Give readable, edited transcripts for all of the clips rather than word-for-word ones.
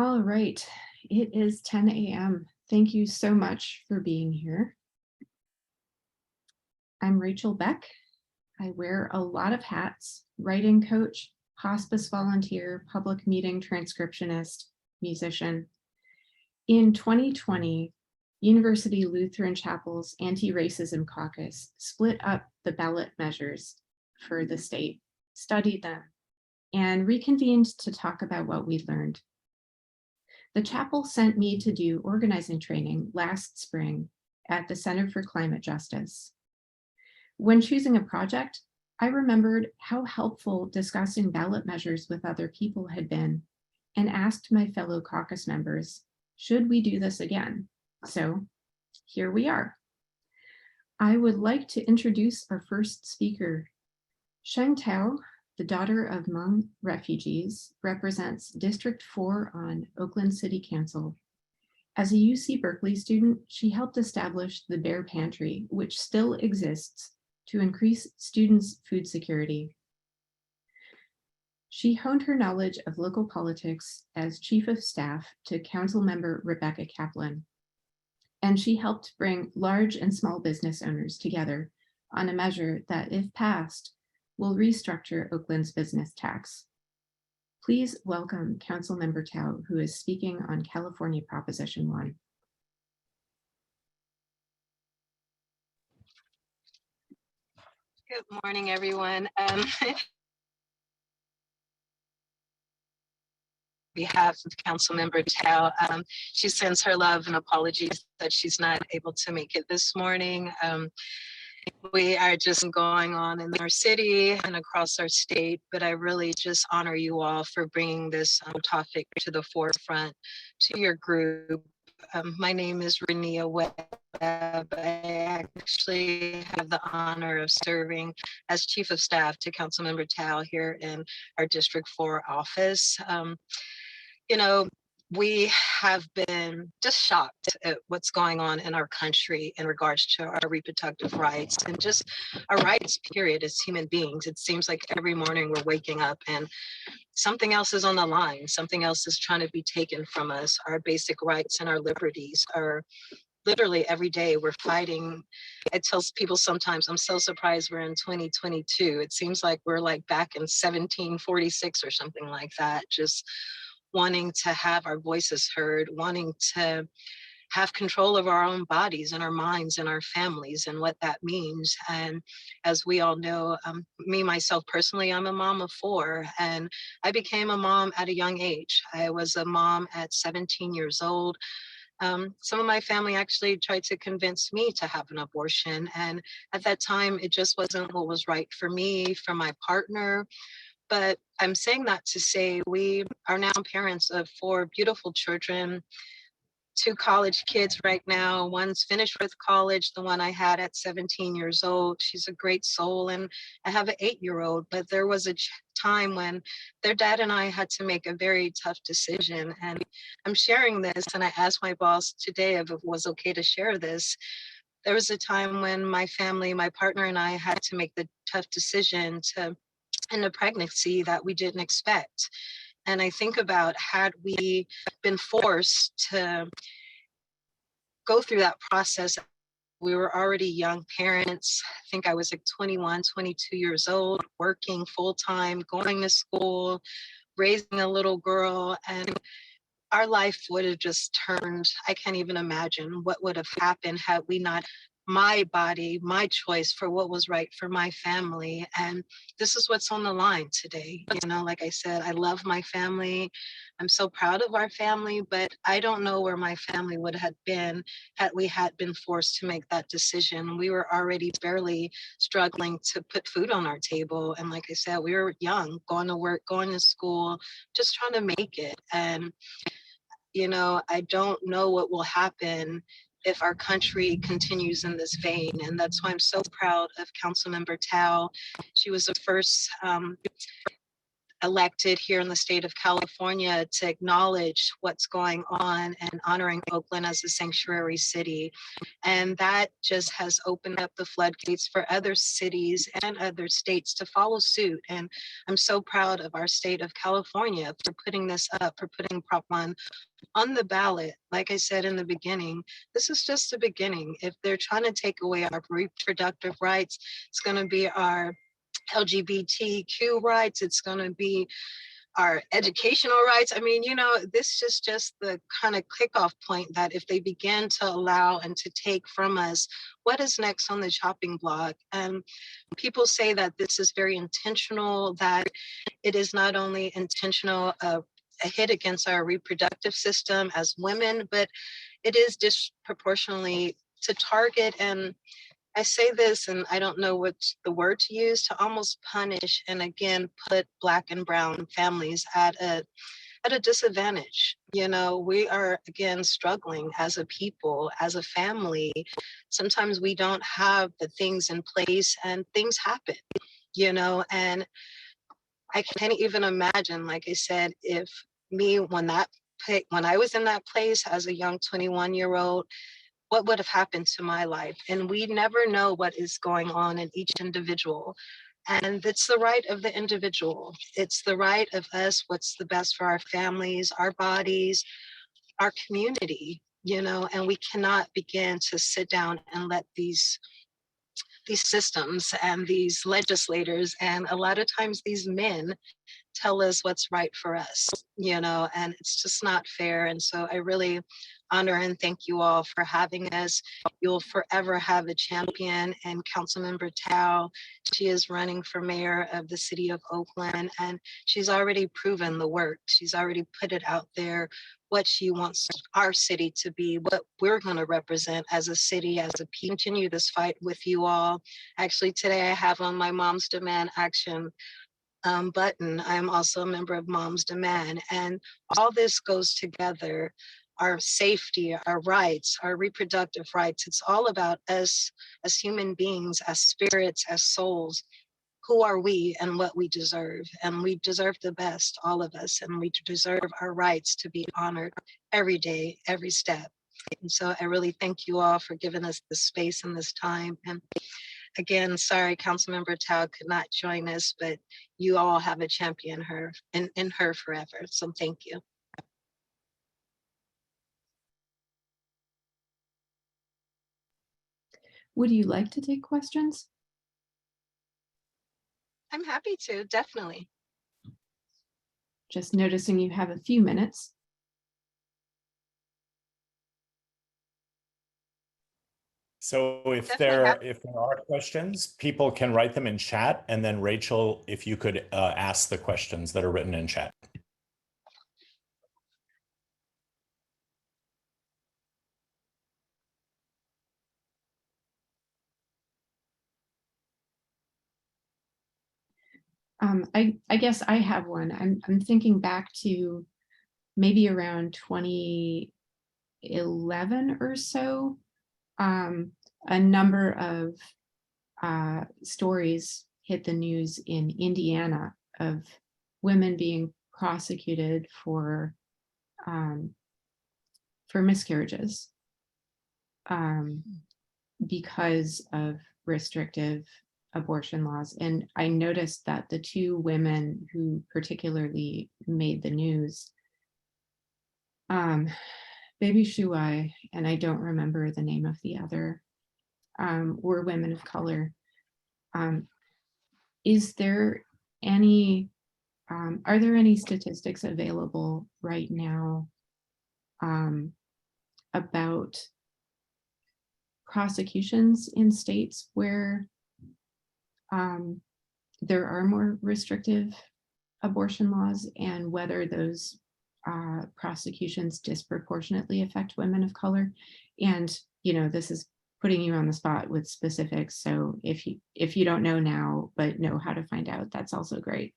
All right, it is 10 a.m. Thank you so much for being here. I'm Rachel Beck. I wear a lot of hats: writing coach, hospice volunteer, public meeting transcriptionist, musician. In 2020, University Lutheran Chapel's anti-racism caucus split up the ballot measures for the state, studied them, and reconvened to talk about what we learned. The chapel sent me to do organizing training last spring at the Center for Climate Justice. When choosing a project, I remembered how helpful discussing ballot measures with other people had been, and asked my fellow caucus members, should we do this again? So here we are. I would like to introduce our first speaker. Sheng Thao, the daughter of Hmong refugees, represents District 4 on Oakland City Council. As a UC Berkeley student, she helped establish the Bear Pantry, which still exists to increase students' food security. She honed her knowledge of local politics as chief of staff to council member Rebecca Kaplan. And she helped bring large and small business owners together on a measure that, if passed, will restructure Oakland's business tax. Please welcome Councilmember Thao, who is speaking on California Proposition 1. Good morning, everyone. Behalf of Councilmember Thao, she sends her love and apologies that she's not able to make it this morning. We are just going on in our city and across our state, but I really just honor you all for bringing this topic to the forefront to your group. My name is Renia Webb. I actually have the honor of serving as Chief of Staff to Councilmember Thao here in our District 4 office. You know, we have been just shocked at what's going on in our country in regards to our reproductive rights and just our rights, period, as human beings. It seems like every morning we're waking up and something else is on the line. Something else is trying to be taken from us. Our basic rights and our liberties are literally every day we're fighting. I tell people sometimes, I'm so surprised we're in 2022. It seems like we're like back in 1746 or something like that, just wanting to have our voices heard, wanting to have control of our own bodies and our minds and our families and what that means. And as we all know, me, myself personally, I'm a mom of 4, and I became a mom at a young age. I was a mom at 17 years old. Some of my family actually tried to convince me to have an abortion. And at that time, it just wasn't what was right for me, for my partner. But I'm saying that to say we are now parents of 4 beautiful children, 2 college kids right now. One's finished with college, the one I had at 17 years old. She's a great soul. And I have an 8-year-old, but there was a time when their dad and I had to make a very tough decision. And I'm sharing this, and I asked my boss today if it was okay to share this. There was a time when my family, my partner and I had to make the tough decision to end a pregnancy that we didn't expect. And I think about, had we been forced to go through that process, we were already young parents. I think I was like 21, 22 years old, working full time, going to school, raising a little girl, and our life would have just turned. I can't even imagine what would have happened had we not, my body, my choice for what was right for my family. And this is what's on the line today. You know, like I said, I love my family. I'm so proud of our family, but I don't know where my family would have been had we had been forced to make that decision. We were already barely struggling to put food on our table. And like I said, we were young, going to work, going to school, just trying to make it. And you know, I don't know what will happen if our country continues in this vein. And that's why I'm so proud of Councilmember Thao. She was the first elected here in the state of California to acknowledge what's going on and honoring Oakland as a sanctuary city. And that just has opened up the floodgates for other cities and other states to follow suit. And I'm so proud of our state of California for putting this up, for putting Prop 1 on the ballot. Like I said in the beginning, this is just the beginning. If they're trying to take away our reproductive rights, it's going to be our LGBTQ rights, it's going to be our educational rights. I mean, you know, this is just the kind of kickoff point that if they begin to allow and to take from us, what is next on the chopping block? And people say that this is very intentional, that it is not only intentional a hit against our reproductive system as women, but it is disproportionately to target, and I say this and I don't know what the word to use, to almost punish and again put Black and brown families at a disadvantage. You know, we are again struggling as a people, as a family. Sometimes we don't have the things in place and things happen, you know, and I can't even imagine, like I said, if me when I was in that place as a young 21-year-old, what would have happened to my life? And we never know what is going on in each individual. And it's the right of the individual. It's the right of us, what's the best for our families, our bodies, our community, you know, and we cannot begin to sit down and let these systems and these legislators and a lot of times these men tell us what's right for us, you know, and it's just not fair. And so I really honor and thank you all for having us. You'll forever have a champion, and Councilmember Thao. She is running for mayor of the city of Oakland, and she's already proven the work. She's already put it out there, what she wants our city to be, what we're going to represent as a city, as a people. Continue this fight with you all. Actually, today I have on my Mom's Demand Action button. I'm also a member of Moms Demand, and all this goes together. Our safety, our rights, our reproductive rights. It's all about us as human beings, as spirits, as souls. Who are we and what we deserve? And we deserve the best, all of us, and we deserve our rights to be honored every day, every step. And so I really thank you all for giving us the space and this time. And again, sorry, Councilmember Thao could not join us, but you all have a champion in her forever. So thank you. Would you like to take questions? I'm happy to, definitely. Just noticing you have a few minutes. So if there are questions, people can write them in chat, and then Rachel, if you could ask the questions that are written in chat. I guess I have one. I'm thinking back to maybe around 2011 or so. A number of stories hit the news in Indiana of women being prosecuted for miscarriages because of restrictive abortion laws. And I noticed that the two women who particularly made the news, Baby Shuai, and I don't remember the name of the other, were women of color. Is there any, are there any statistics available right now about prosecutions in states where there are more restrictive abortion laws, and whether those prosecutions disproportionately affect women of color? And, you know, this is putting you on the spot with specifics. So if you don't know now, but know how to find out, that's also great.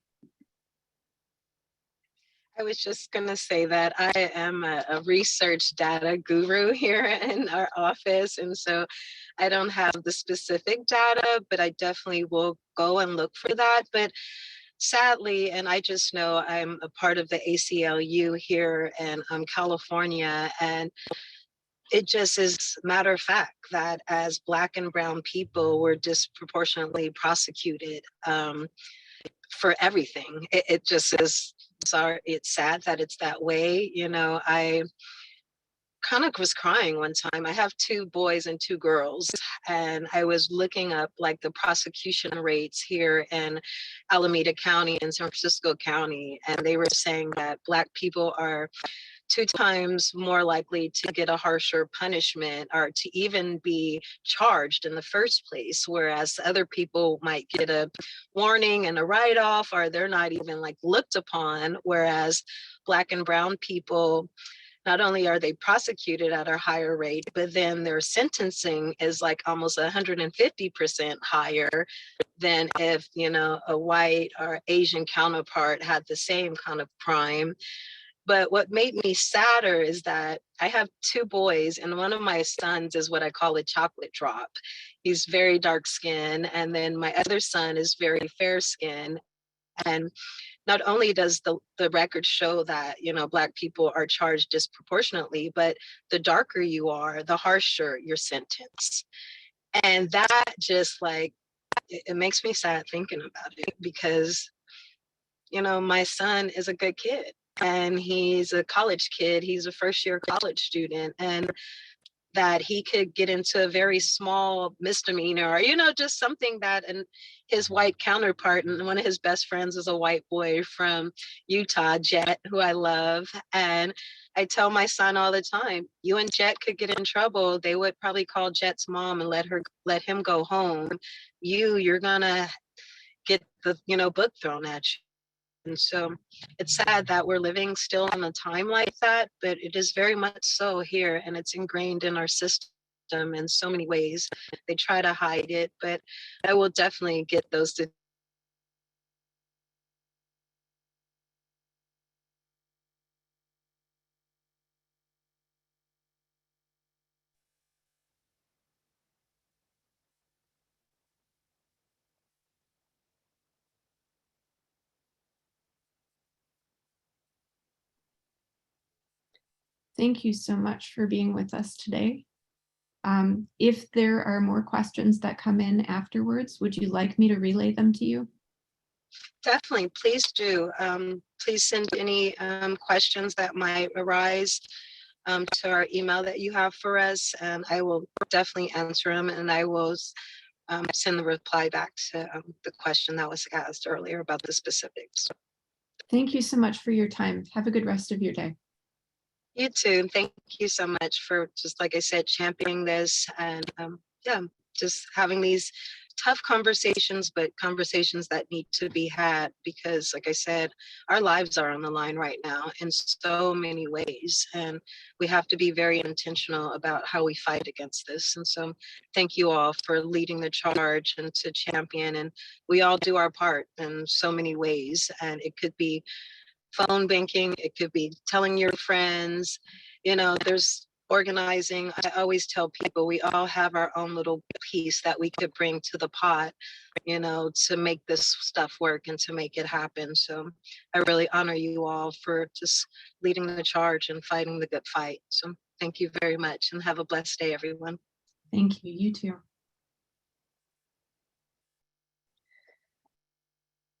I was just going to say that I am a research data guru here in our office. And so I don't have the specific data, but I definitely will go and look for that. But sadly, and I just know I'm a part of the ACLU here in California, and it just is matter of fact that as Black and brown people, we're disproportionately prosecuted for everything. It just is, sorry, it's sad that it's that way. You know, I kind of was crying one time. I have 2 boys and 2 girls, and I was looking up like the prosecution rates here in Alameda County and San Francisco County, and they were saying that Black people are 2 times more likely to get a harsher punishment or to even be charged in the first place, whereas other people might get a warning and a write-off, or they're not even like looked upon, whereas Black and brown people, not only are they prosecuted at a higher rate, but then their sentencing is like almost 150% higher than if, you know, a white or Asian counterpart had the same kind of crime. But what made me sadder is that I have 2 boys, and one of my sons is what I call a chocolate drop. He's very dark skinned, and then my other son is very fair skinned. And not only does the record show that, you know, Black people are charged disproportionately, but the darker you are, the harsher your sentence. And that just like, it makes me sad thinking about it, because, you know, my son is a good kid and he's a college kid. He's a first-year college student, and that he could get into a very small misdemeanor, or, you know, just something that his white counterpart, and one of his best friends is a white boy from Utah, Jet, who I love. And I tell my son all the time, you and Jet could get in trouble. They would probably call Jet's mom and let him go home. You're gonna get the, you know, book thrown at you. And so it's sad that we're living still in a time like that, but it is very much so here, and it's ingrained in our system in so many ways. They try to hide it, but I will definitely get those to. Thank you so much for being with us today. If there are more questions that come in afterwards, would you like me to relay them to you? Definitely, please do. Please send any questions that might arise to our email that you have for us, and I will definitely answer them, and I will send the reply back to the question that was asked earlier about the specifics. Thank you so much for your time. Have a good rest of your day. You too. Thank you so much for, just like I said, championing this, and yeah, just having these tough conversations, but conversations that need to be had, because like I said, our lives are on the line right now in so many ways, and we have to be very intentional about how we fight against this. And so thank you all for leading the charge and to champion, and we all do our part in so many ways, and it could be phone banking, it could be telling your friends, you know, there's organizing. I always tell people we all have our own little piece that we could bring to the pot, you know, to make this stuff work and to make it happen. So I really honor you all for just leading the charge and fighting the good fight. So thank you very much, and have a blessed day, everyone. Thank you. You too.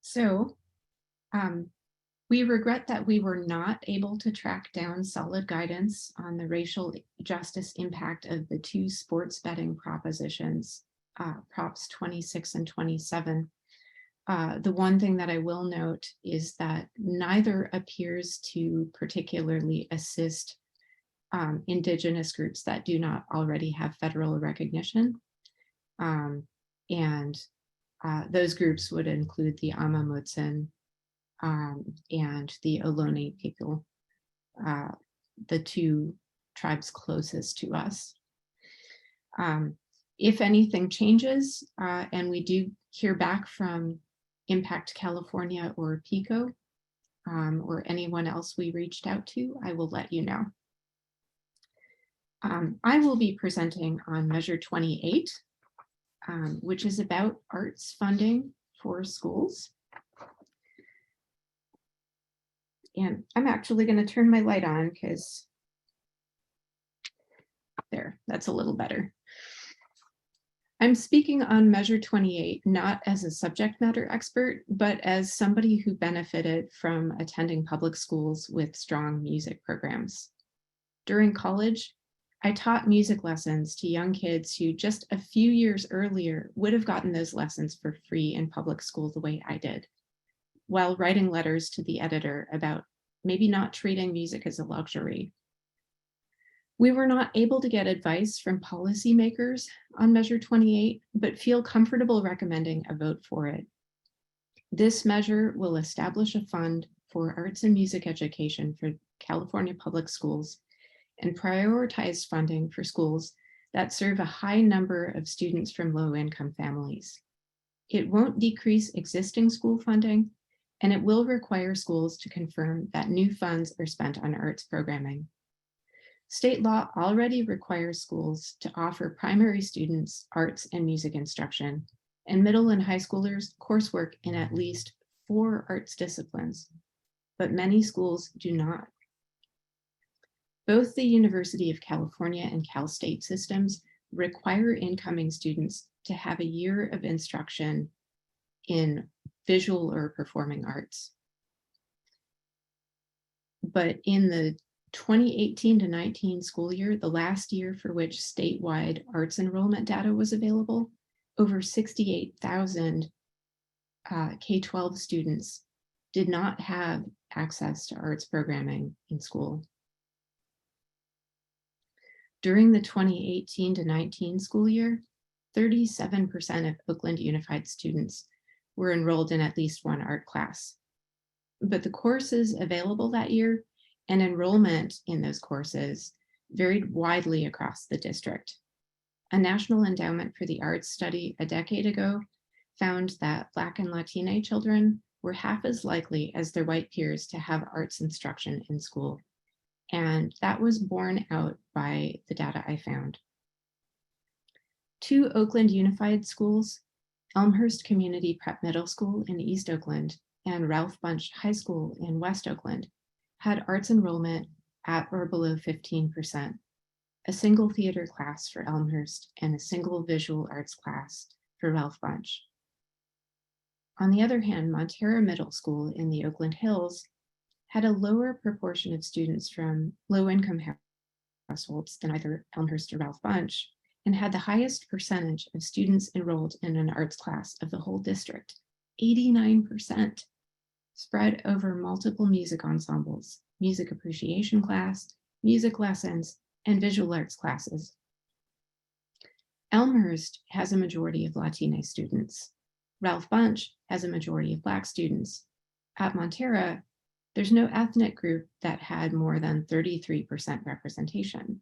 So, we regret that we were not able to track down solid guidance on the racial justice impact of the 2 sports betting propositions, Props 26 and 27. The one thing that I will note is that neither appears to particularly assist Indigenous groups that do not already have federal recognition. And those groups would include the Amamutsan, and the Ohlone people, the 2 tribes closest to us. If anything changes and we do hear back from Impact California or PICO or anyone else we reached out to, I will let you know. I will be presenting on Measure 28, which is about arts funding for schools. And I'm actually going to turn my light on because there, that's a little better. I'm speaking on Measure 28, not as a subject matter expert, but as somebody who benefited from attending public schools with strong music programs. During college, I taught music lessons to young kids who just a few years earlier would have gotten those lessons for free in public school the way I did, while writing letters to the editor about maybe not treating music as a luxury. We were not able to get advice from policymakers on Measure 28, but feel comfortable recommending a vote for it. This measure will establish a fund for arts and music education for California public schools and prioritize funding for schools that serve a high number of students from low-income families. It won't decrease existing school funding, and it will require schools to confirm that new funds are spent on arts programming. State law already requires schools to offer primary students arts and music instruction, and middle and high schoolers coursework in at least 4 arts disciplines, but many schools do not. Both the University of California and Cal State systems require incoming students to have a year of instruction in visual or performing arts. But in the 2018 to 19 school year, the last year for which statewide arts enrollment data was available, over 68,000 K-12 students did not have access to arts programming in school. During the 2018 to 19 school year, 37% of Oakland Unified students were enrolled in at least one art class. But the courses available that year and enrollment in those courses varied widely across the district. A National Endowment for the Arts study a decade ago found that Black and Latina children were half as likely as their white peers to have arts instruction in school. And that was borne out by the data I found. 2 Oakland Unified schools, Elmhurst Community Prep Middle School in East Oakland and Ralph Bunche High School in West Oakland, had arts enrollment at or below 15%, a single theater class for Elmhurst and a single visual arts class for Ralph Bunche. On the other hand, Montera Middle School in the Oakland Hills had a lower proportion of students from low-income households than either Elmhurst or Ralph Bunche, and had the highest percentage of students enrolled in an arts class of the whole district, 89%, spread over multiple music ensembles, music appreciation class, music lessons, and visual arts classes. Elmhurst has a majority of Latina students. Ralph Bunche has a majority of Black students. At Montera, there's no ethnic group that had more than 33% representation.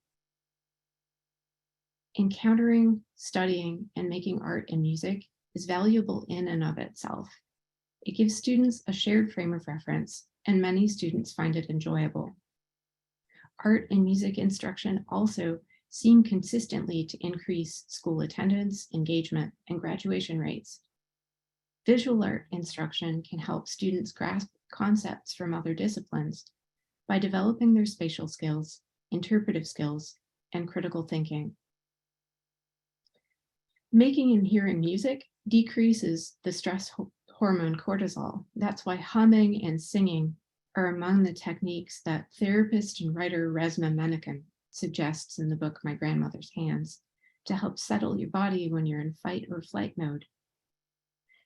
Encountering, studying, and making art and music is valuable in and of itself. It gives students a shared frame of reference, and many students find it enjoyable. Art and music instruction also seem consistently to increase school attendance, engagement, and graduation rates. Visual art instruction can help students grasp concepts from other disciplines by developing their spatial skills, interpretive skills, and critical thinking. Making and hearing music decreases the stress hormone cortisol. That's why humming and singing are among the techniques that therapist and writer Resmaa Menakem suggests in the book My Grandmother's Hands to help settle your body when you're in fight or flight mode.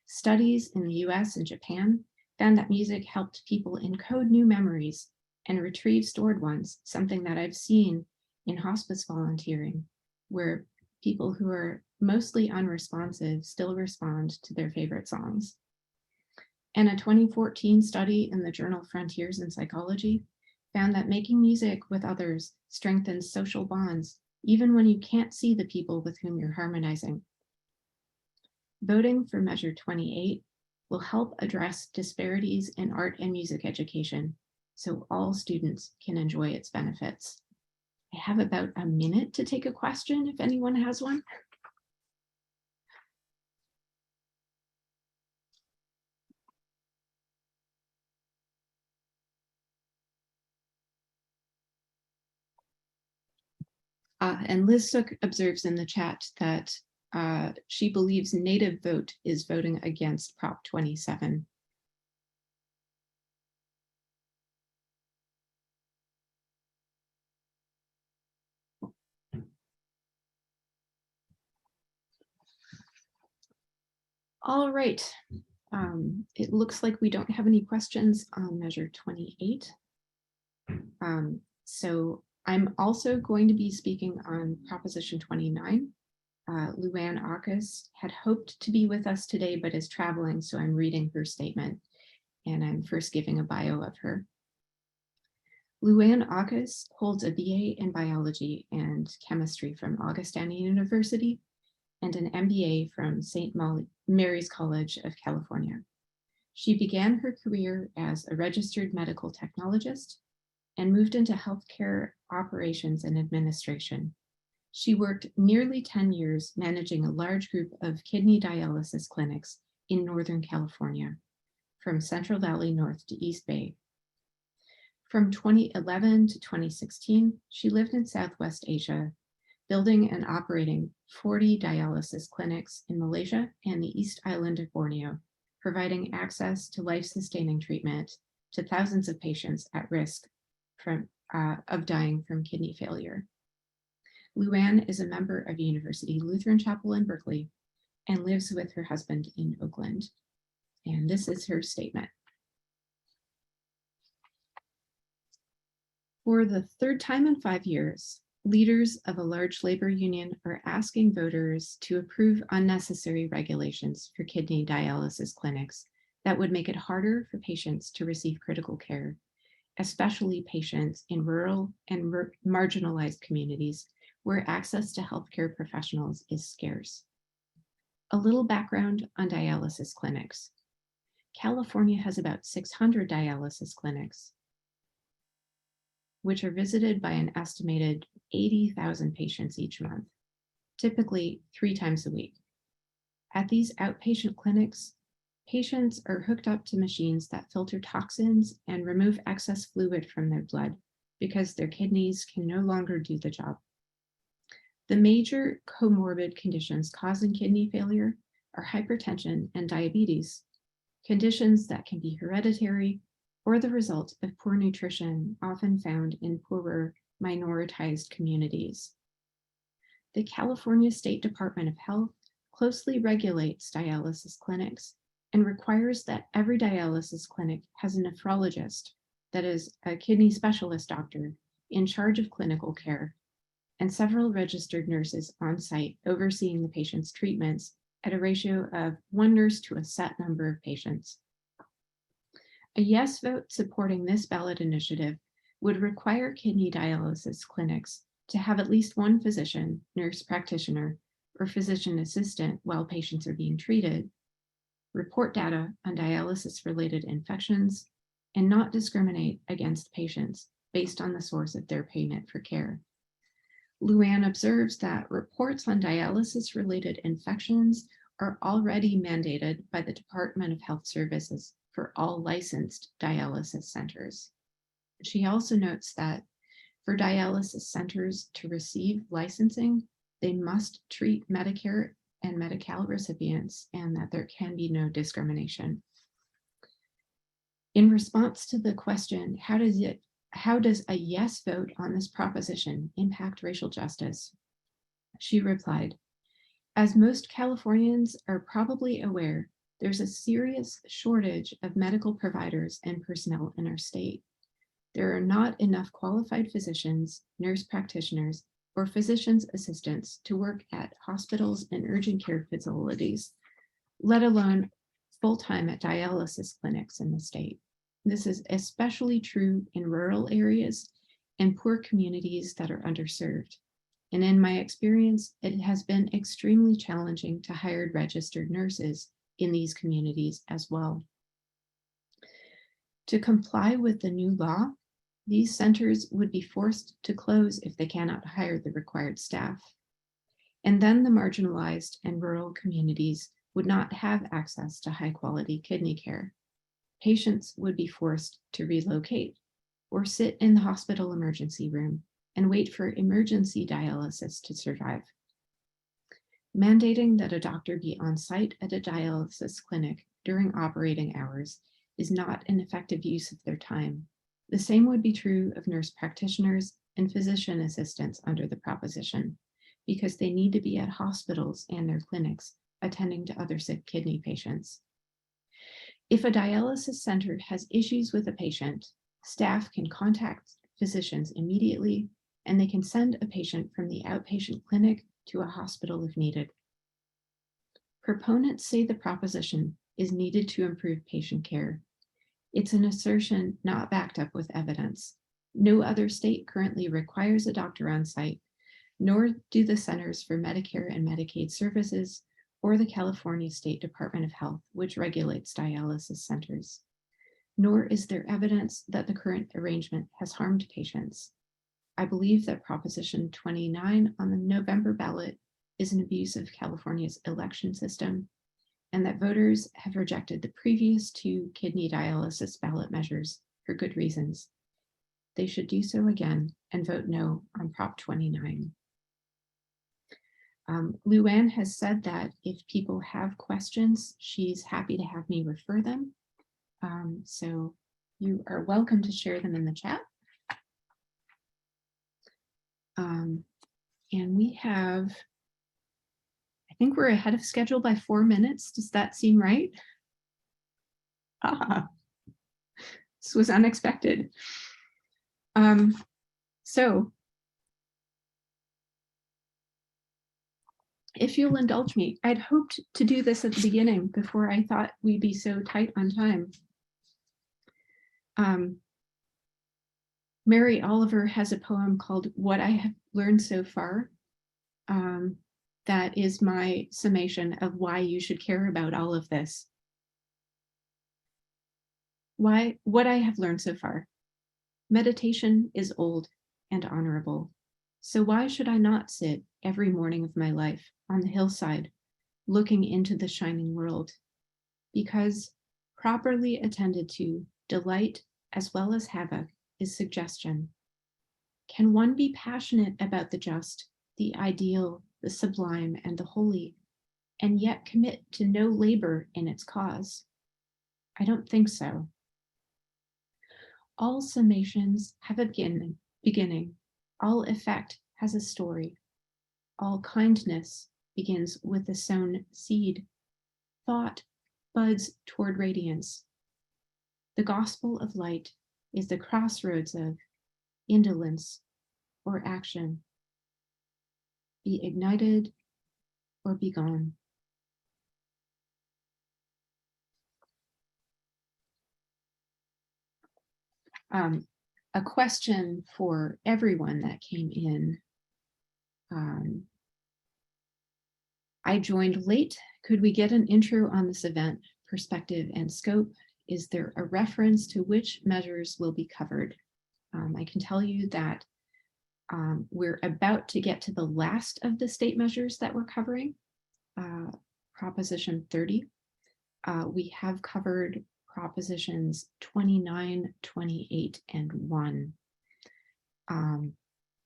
Studies in the US and Japan found that music helped people encode new memories and retrieve stored ones, something that I've seen in hospice volunteering, where people who are mostly unresponsive still respond to their favorite songs. And a 2014 study in the journal Frontiers in Psychology found that making music with others strengthens social bonds, even when you can't see the people with whom you're harmonizing. Voting for Measure 28 will help address disparities in art and music education so all students can enjoy its benefits. I have about a minute to take a question if anyone has one. And Liz Sook observes in the chat that she believes Native Vote is voting against Prop 27. All right. It looks like we don't have any questions on measure 28. So I'm also going to be speaking on Proposition 29. LuAnn Aakhus had hoped to be with us today, but is traveling, so I'm reading her statement, and I'm first giving a bio of her. LuAnn Aakhus holds a BA in biology and chemistry from Augustana University and an MBA from St. Mary's College of California. She began her career as a registered medical technologist and moved into healthcare operations and administration. She worked nearly 10 years managing a large group of kidney dialysis clinics in Northern California, from Central Valley North to East Bay. From 2011 to 2016, she lived in Southwest Asia, building and operating 40 dialysis clinics in Malaysia and the East Island of Borneo, providing access to life-sustaining treatment to thousands of patients at risk of dying from kidney failure. LuAnn is a member of University Lutheran Chapel in Berkeley and lives with her husband in Oakland. And this is her statement. For the third time in 5 years, leaders of a large labor union are asking voters to approve unnecessary regulations for kidney dialysis clinics that would make it harder for patients to receive critical care, especially patients in rural and marginalized communities where access to healthcare professionals is scarce. A little background on dialysis clinics. California has about 600 dialysis clinics, which are visited by an estimated 80,000 patients each month, typically 3 times a week. At these outpatient clinics, patients are hooked up to machines that filter toxins and remove excess fluid from their blood because their kidneys can no longer do the job. The major comorbid conditions causing kidney failure are hypertension and diabetes, conditions that can be hereditary or the result of poor nutrition often found in poorer, minoritized communities. The California State Department of Health closely regulates dialysis clinics and requires that every dialysis clinic has a nephrologist, that is, a kidney specialist doctor, in charge of clinical care, and several registered nurses on site overseeing the patient's treatments at a ratio of 1 nurse to a set number of patients. A yes vote supporting this ballot initiative would require kidney dialysis clinics to have at least 1 physician, nurse practitioner, or physician assistant while patients are being treated, report data on dialysis-related infections, and not discriminate against patients based on the source of their payment for care. LuAnn observes that reports on dialysis-related infections are already mandated by the Department of Health Services for all licensed dialysis centers. She also notes that for dialysis centers to receive licensing, they must treat Medicare and Medi-Cal recipients, and that there can be no discrimination. In response to the question, how does a yes vote on this proposition impact racial justice? She replied, as most Californians are probably aware, there's a serious shortage of medical providers and personnel in our state. There are not enough qualified physicians, nurse practitioners, or physician's assistants to work at hospitals and urgent care facilities, let alone full-time at dialysis clinics in the state. This is especially true in rural areas and poor communities that are underserved. And in my experience, it has been extremely challenging to hire registered nurses in these communities as well. To comply with the new law, these centers would be forced to close if they cannot hire the required staff. And then the marginalized and rural communities would not have access to high-quality kidney care. Patients would be forced to relocate or sit in the hospital emergency room and wait for emergency dialysis to survive. Mandating that a doctor be on site at a dialysis clinic during operating hours is not an effective use of their time. The same would be true of nurse practitioners and physician assistants under the proposition, because they need to be at hospitals and their clinics attending to other sick kidney patients. If a dialysis center has issues with a patient, staff can contact physicians immediately, and they can send a patient from the outpatient clinic to a hospital if needed. Proponents say the proposition is needed to improve patient care. It's an assertion not backed up with evidence. No other state currently requires a doctor on site, nor do the Centers for Medicare and Medicaid Services or the California State Department of Health, which regulates dialysis centers. Nor is there evidence that the current arrangement has harmed patients. I believe that Proposition 29 on the November ballot is an abuse of California's election system, and that voters have rejected the previous two kidney dialysis ballot measures for good reasons. They should do so again and vote no on Prop 29. LuAnn has said that if people have questions, she's happy to have me refer them. So you are welcome to share them in the chat. And we have, I think we're ahead of schedule by 4 minutes. Does that seem right? This was unexpected. So if you'll indulge me, I'd hoped to do this at the beginning before I thought we'd be so tight on time. Mary Oliver has a poem called What I Have Learned So Far. That is my summation of why you should care about all of this. What I have learned so far. Meditation is old and honorable. So why should I not sit every morning of my life on the hillside, looking into the shining world? Because properly attended to, delight as well as havoc is suggestion. Can one be passionate about the just, the ideal, the sublime, and the holy, and yet commit to no labor in its cause? I don't think so. All summations have a beginning. All effect has a story. All kindness begins with a sown seed. Thought buds toward radiance. The gospel of light is the crossroads of indolence or action. Be ignited or be gone. A question for everyone that came in. I joined late. Could we get an intro on this event, perspective and scope? Is there a reference to which measures will be covered? I can tell you that we're about to get to the last of the state measures that we're covering, Proposition 30. We have covered Propositions 29, 28, and 1.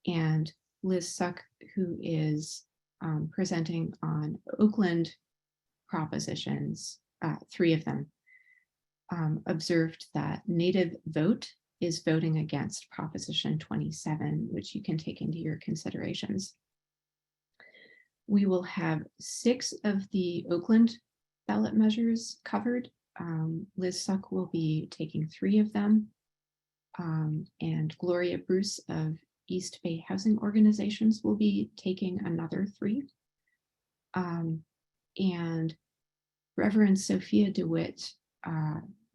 And Liz Suck, who is presenting on Oakland propositions, 3 of them, observed that native vote is voting against Proposition 27, which you can take into your considerations. We will have 6 of the Oakland ballot measures covered. Liz Suck will be taking 3 of them, and Gloria Bruce of East Bay Housing Organizations will be taking another 3. And Reverend Sophia DeWitt,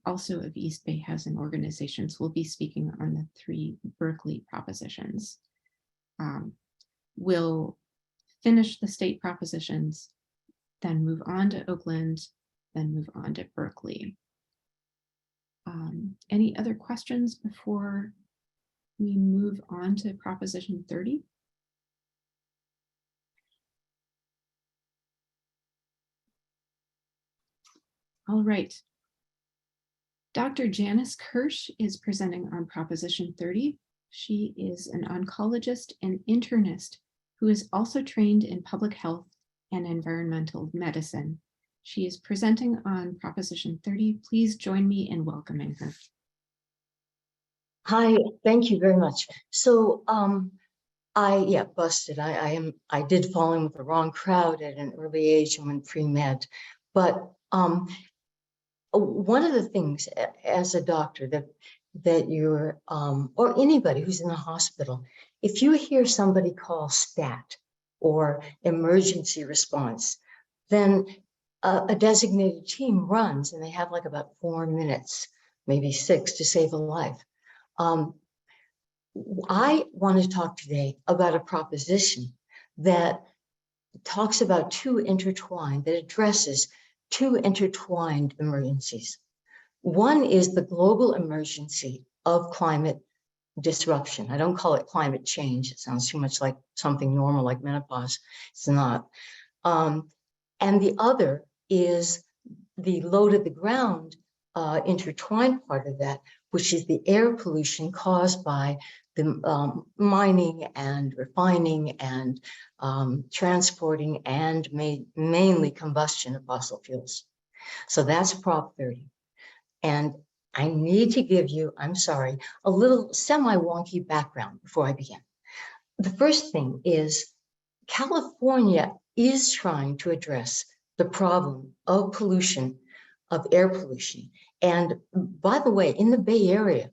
also of East Bay Housing Organizations, will be speaking on the 3 Berkeley propositions. We'll finish the state propositions, then move on to Oakland, then move on to Berkeley. Any other questions before we move on to Proposition 30? All right. Dr. Janice Kirsch is presenting on Proposition 30. She is an oncologist and internist who is also trained in public health and environmental medicine. She is presenting on Proposition 30. Please join me in welcoming her. Hi, thank you very much. So busted. I did fall in with the wrong crowd at an early age and went pre-med. But one of the things as a doctor that you're or anybody who's in the hospital, if you hear somebody call STAT or emergency response, then a designated team runs and they have like about 4 minutes, maybe 6 to save a life. I want to talk today about a proposition that talks about that addresses two intertwined emergencies. One is the global emergency of climate disruption. I don't call it climate change. It sounds too much like something normal like menopause. It's not. And the other is the low to the ground intertwined part of that, which is the air pollution caused by the mining and refining and transporting and mainly combustion of fossil fuels. So that's Prop 30. And I need to give you, I'm sorry, a little semi-wonky background before I begin. The first thing is California is trying to address the problem of pollution, of air pollution. And by the way, in the Bay Area,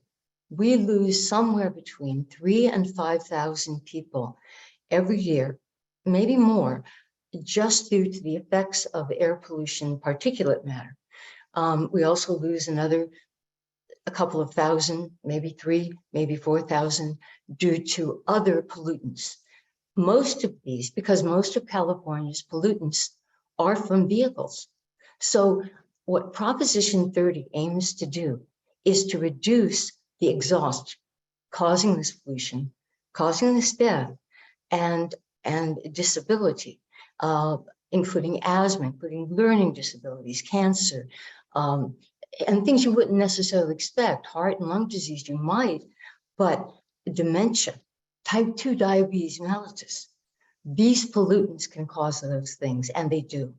we lose somewhere between 3,000 and 5,000 people every year, maybe more, just due to the effects of air pollution, particulate matter. We also lose a couple of thousand, maybe 3,000, maybe 4,000 due to other pollutants. Most of these, because most of California's pollutants are from vehicles. So what Proposition 30 aims to do is to reduce the exhaust causing this pollution, causing this death and disability, including asthma, including learning disabilities, cancer, and things you wouldn't necessarily expect, heart and lung disease you might, but dementia, type 2 diabetes mellitus. These pollutants can cause those things, and they do.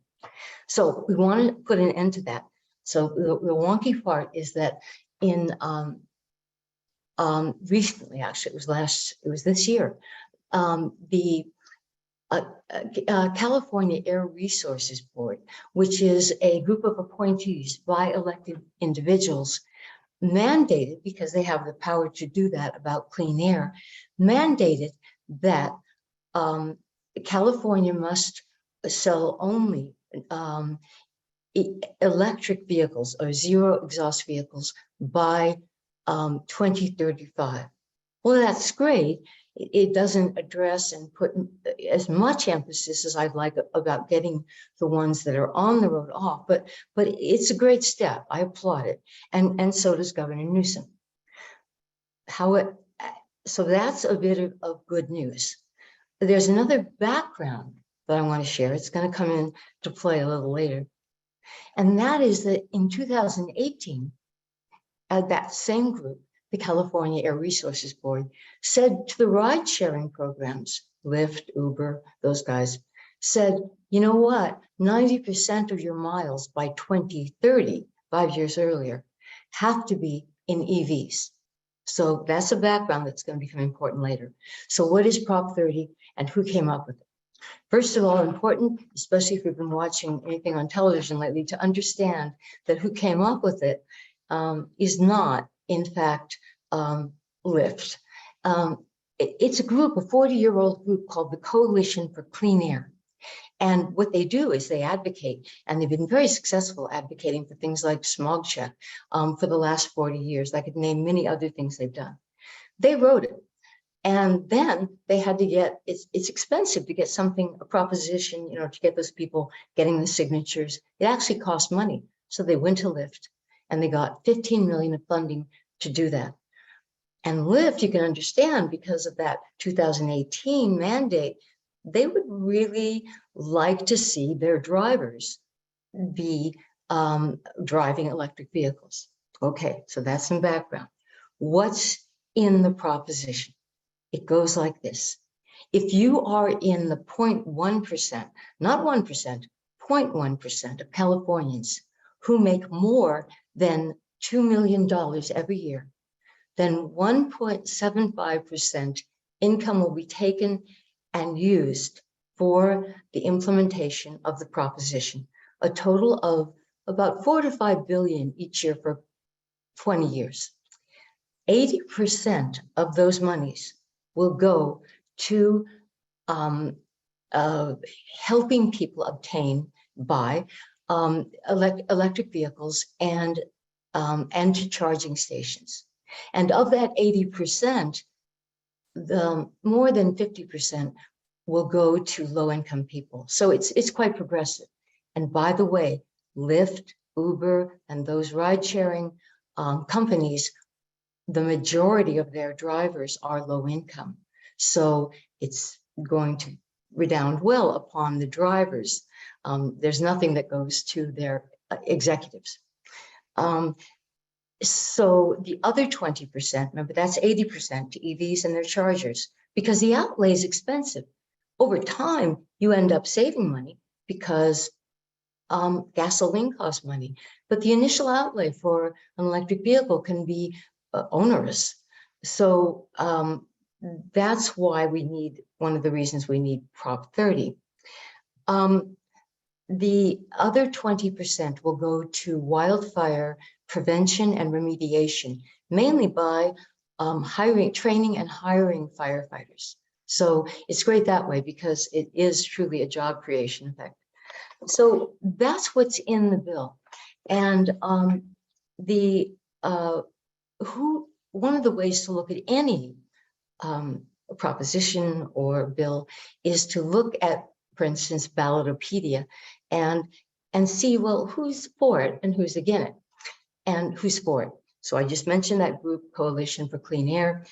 So we want to put an end to that. So the wonky part is that in recently, actually, it was this year, the California Air Resources Board, which is a group of appointees by elected individuals, mandated, because they have the power to do that about clean air, mandated that California must sell only electric vehicles or zero exhaust vehicles by 2035. Well, that's great. It doesn't address and put as much emphasis as I'd like about getting the ones that are on the road off, but it's a great step. I applaud it, and so does Governor Newsom. So that's a bit of good news. There's another background that I want to share. It's going to come into play a little later, and that is that in 2018, that same group, the California Air Resources Board, said to the ride-sharing programs, Lyft, Uber, those guys, said, you know what, 90% of your miles by 2030, 5 years earlier, have to be in EVs. So that's a background that's going to become important later. So what is Prop 30 and who came up with it? First of all, important, especially if you've been watching anything on television lately, to understand that who came up with it is not, in fact, Lyft. It's a group, a 40-year-old group called the Coalition for Clean Air. And what they do is they advocate, and they've been very successful advocating for things like smog check for the last 40 years. I could name many other things they've done. They wrote it. And then they had to get, it's expensive to get something, a proposition, to get those people getting the signatures. It actually costs money. So they went to Lyft and they got 15 million of funding to do that. And Lyft, you can understand, because of that 2018 mandate, they would really like to see their drivers be driving electric vehicles. Okay, so that's some background. What's in the proposition. It goes like this. If you are in the 0.1%, not 1%, 0.1% of Californians who make more than $2 million every year, then 1.75% income will be taken and used for the implementation of the proposition, a total of about 4 to 5 billion each year for 20 years. 80% of those monies will go to helping people obtain, buy electric vehicles and to charging stations. And of that 80%, the more than 50% will go to low-income people. So it's quite progressive. And by the way, Lyft, Uber, and those ride-sharing companies, the majority of their drivers are low income. So it's going to redound well upon the drivers. There's nothing that goes to their executives. So the other 20%, remember that's 80% to EVs and their chargers, because the outlay is expensive. Over time, you end up saving money because gasoline costs money, but the initial outlay for an electric vehicle can be onerous. So that's why we need, one of the reasons we need Prop 30. The other 20% will go to wildfire prevention and remediation, mainly by training and hiring firefighters. So it's great that way because it is truly a job creation effect. So that's what's in the bill. And one of the ways to look at any proposition or bill is to look at, for instance, Ballotopedia and see, well, who's for it and who's against it and who's for it. So I just mentioned that group, Coalition for Clean Air,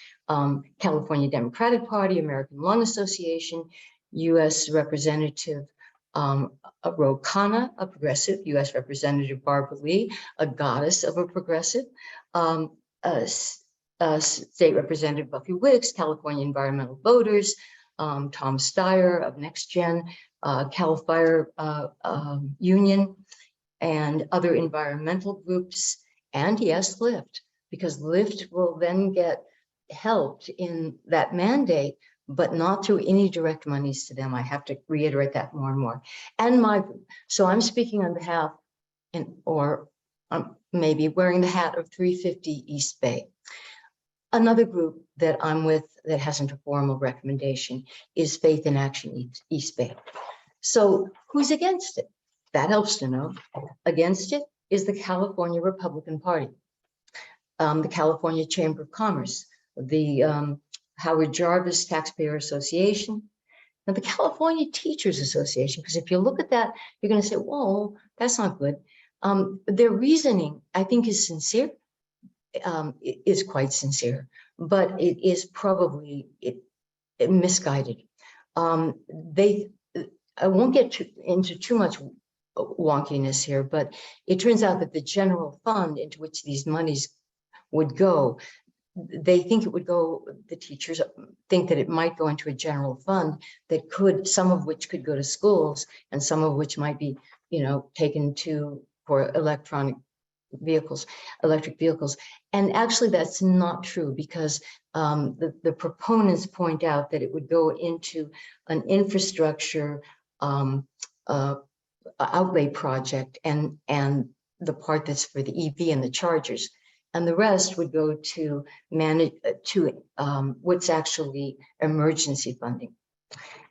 California Democratic Party, American Lung Association, U.S. Representative Ro Khanna, a progressive, U.S. Representative Barbara Lee, a goddess of a progressive, State Representative Buffy Wicks, California Environmental Voters, Tom Steyer of NextGen, Cal Fire Union, and other environmental groups, and yes, Lyft, because Lyft will then get helped in that mandate, but not through any direct monies to them. I have to reiterate that more and more. And my group, so I'm speaking on behalf, or maybe wearing the hat of 350 East Bay. Another group that I'm with that hasn't a formal recommendation is Faith in Action East Bay. So who's against it? That helps to know. Against it is the California Republican Party, the California Chamber of Commerce, the Howard Jarvis Taxpayer Association, and the California Teachers Association. Because if you look at that, you're going to say, whoa, that's not good. Their reasoning, I think, is sincere. It is quite sincere, but it is probably misguided. I won't get into too much wonkiness here, but it turns out that the general fund into which these monies would go, they think it would go, the teachers think that it might go into a general fund that could, some of which could go to schools and some of which might be, taken for electric vehicles. And actually that's not true because the proponents point out that it would go into an infrastructure outlay project and the part that's for the EV and the chargers. And the rest would go to manage what's actually emergency funding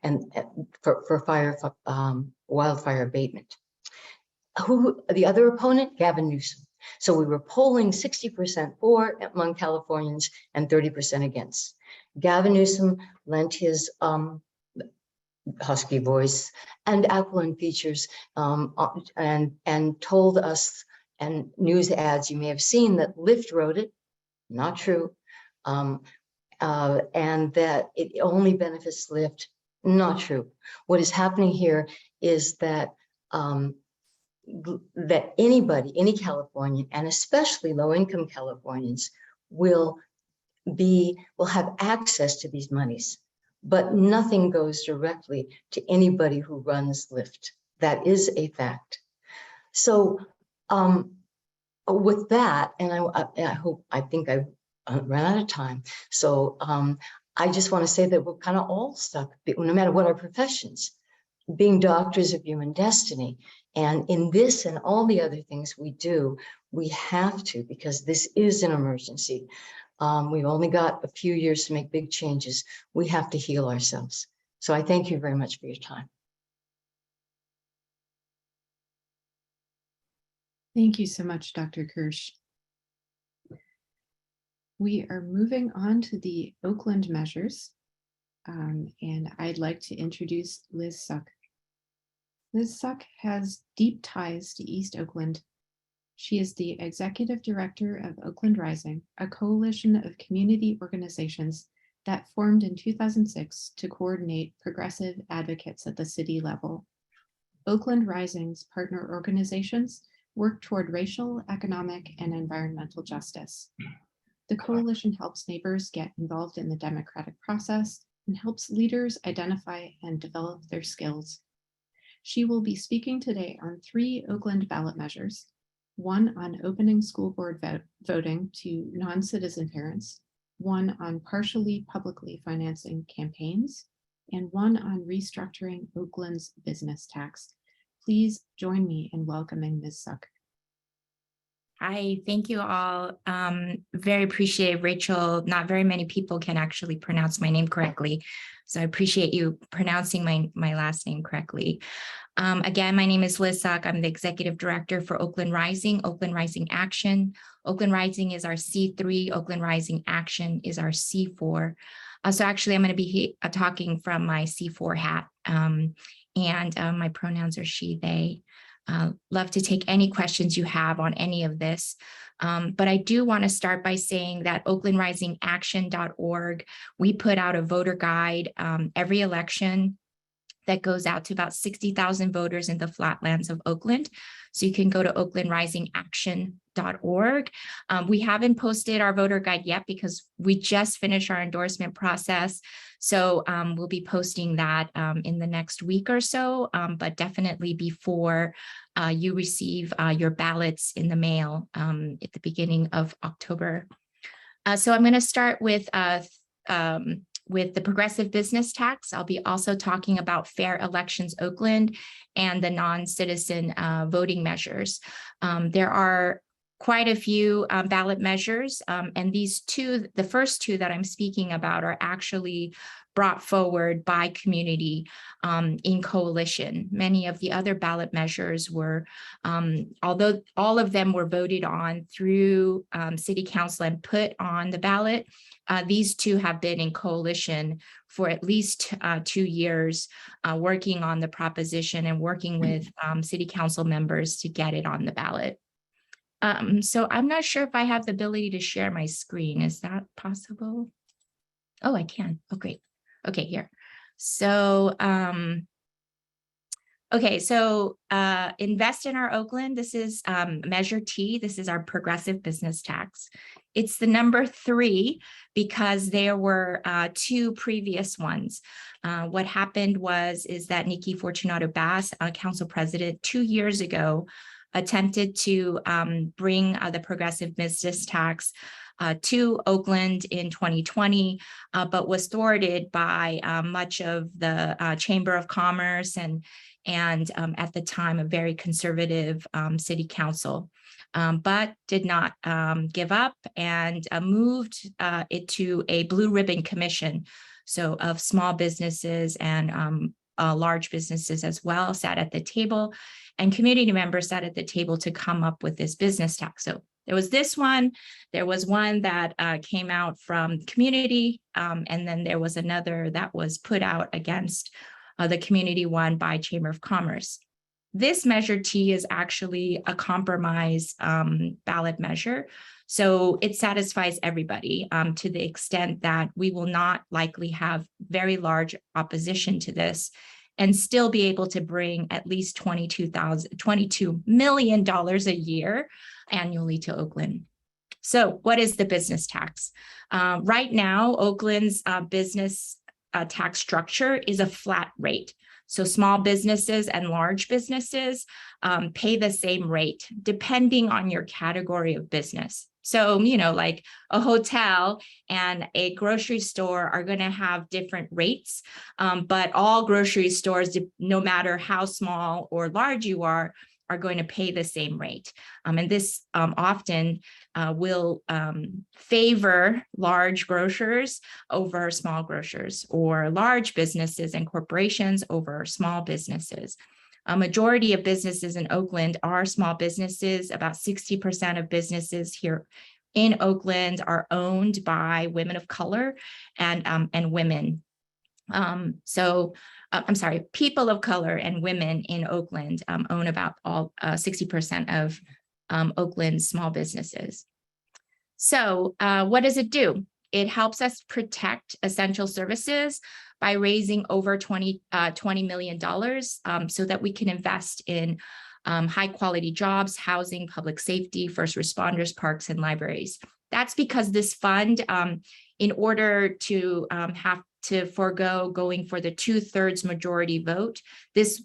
and for wildfire abatement. The other opponent, Gavin Newsom. So we were polling 60% for among Californians and 30% against. Gavin Newsom lent his husky voice and aquiline features and told us, and news ads you may have seen, that Lyft wrote it, not true, and that it only benefits Lyft, not true. What is happening here is that anybody, any Californian, and especially low-income Californians, will will have access to these monies, but nothing goes directly to anybody who runs Lyft. That is a fact. So with that, and I think I ran out of time. So I just want to say that we're kind of all stuck, no matter what our professions, being doctors of human destiny. And in this and all the other things we do, we have to, because this is an emergency. We've only got a few years to make big changes. We have to heal ourselves. So I thank you very much for your time. Thank you so much, Dr. Kirsch. We are moving on to the Oakland measures, and I'd like to introduce Liz Suck. Liz Suck has deep ties to East Oakland. She is the Executive Director of Oakland Rising, a coalition of community organizations that formed in 2006 to coordinate progressive advocates at the city level. Oakland Rising's partner organizations work toward racial, economic, and environmental justice. The coalition helps neighbors get involved in the democratic process and helps leaders identify and develop their skills. She will be speaking today on 3 Oakland ballot measures, one on opening school board voting to non-citizen parents, one on partially publicly financing campaigns, and one on restructuring Oakland's business tax. Please join me in welcoming Ms. Suck. Hi, thank you all. Very appreciate Rachel. Not very many people can actually pronounce my name correctly. So I appreciate you pronouncing my last name correctly. Again, my name is Liz Suck. I'm the Executive Director for Oakland Rising Action. Oakland Rising is our C3, Oakland Rising Action is our C4. So actually, I'm going to be talking from my C4 hat, and my pronouns are she, they. Love to take any questions you have on any of this. But I do want to start by saying that oaklandrisingaction.org, we put out a voter guide every election that goes out to about 60,000 voters in the flatlands of Oakland. So you can go to oaklandrisingaction.org. We haven't posted our voter guide yet because we just finished our endorsement process. So we'll be posting that in the next week or so, but definitely before you receive your ballots in the mail at the beginning of October. So I'm going to start with the progressive business tax. I'll be also talking about Fair Elections Oakland and the non-citizen voting measures. There are quite a few ballot measures, and these two, the first two that I'm speaking about, are actually brought forward by community in coalition. Many of the other ballot measures were, although all of them were voted on through city council and put on the ballot, these two have been in coalition for at least 2 years, working on the proposition and working with city council members to get it on the ballot. So I'm not sure if I have the ability to share my screen. Is that possible? Oh, I can. Oh, great. Okay, here. So, okay, so invest in our Oakland. This is Measure T. This is our progressive business tax. It's the number 3 because there were 2 previous ones. What happened is that Nikki Fortunato Bass, council president 2 years ago, attempted to bring the progressive business tax to Oakland in 2020, but was thwarted by much of the Chamber of Commerce and at the time a very conservative city council, but did not give up and moved it to a blue ribbon commission. So of small businesses and large businesses as well sat at the table, and community members sat at the table to come up with this business tax. So there was this one, there was one that came out from community, and then there was another that was put out against the community one by Chamber of Commerce. This Measure T is actually a compromise ballot measure. So it satisfies everybody to the extent that we will not likely have very large opposition to this and still be able to bring at least $22 million a year annually to Oakland. So what is the business tax? Right now, Oakland's business tax structure is a flat rate. So small businesses and large businesses pay the same rate depending on your category of business. So, like a hotel and a grocery store are going to have different rates, but all grocery stores, no matter how small or large you are going to pay the same rate. And this often will favor large grocers over small grocers, or large businesses and corporations over small businesses. A majority of businesses in Oakland are small businesses. About 60% of businesses here in Oakland are owned by women of color and women. I'm sorry, people of color and women in Oakland own about 60% of Oakland's small businesses. So what does it do? It helps us protect essential services by raising over $20 million so that we can invest in high quality jobs, housing, public safety, first responders, parks, and libraries. That's because this fund, in order to have to forego going for the 2/3 majority vote,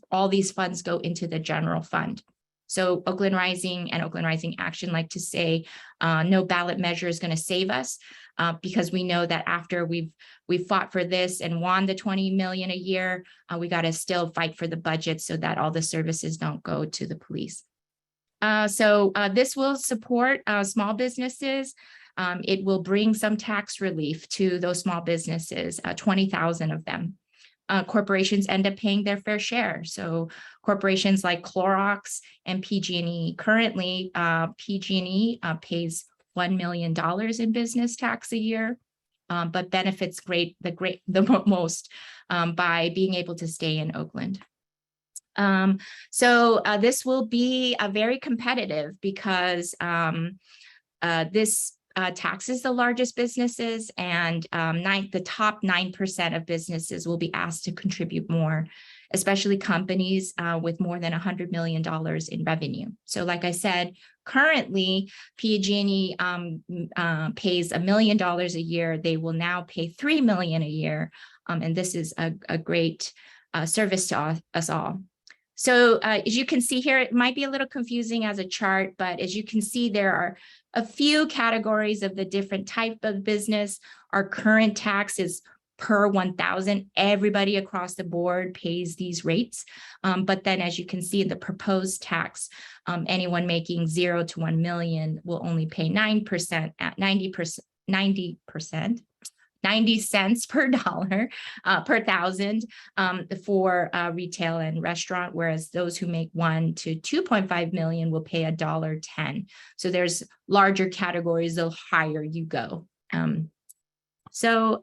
all these funds go into the general fund. So Oakland Rising and Oakland Rising Action like to say, no ballot measure is going to save us, because we know that after we've fought for this and won the $20 million a year, we got to still fight for the budget so that all the services don't go to the police. So this will support small businesses. It will bring some tax relief to those small businesses, 20,000 of them. Corporations end up paying their fair share. So corporations like Clorox and PG&E, currently PG&E pays $1 million in business tax a year, but benefits the most by being able to stay in Oakland. So this will be very competitive because this taxes the largest businesses, and the top 9% of businesses will be asked to contribute more, especially companies with more than $100 million in revenue. So like I said, currently PG&E pays $1 million a year. They will now pay $3 million a year. And this is a great service to us all. So as you can see here, it might be a little confusing as a chart, but as you can see, there are a few categories of the different type of business. Our current tax is per 1,000. Everybody across the board pays these rates. But then as you can see in the proposed tax, anyone making 0 to 1 million will only pay 9% at 90 cents per dollar per thousand for retail and restaurant, whereas those who make 1 to 2.5 million will pay $1.10. So there's larger categories, the higher you go. So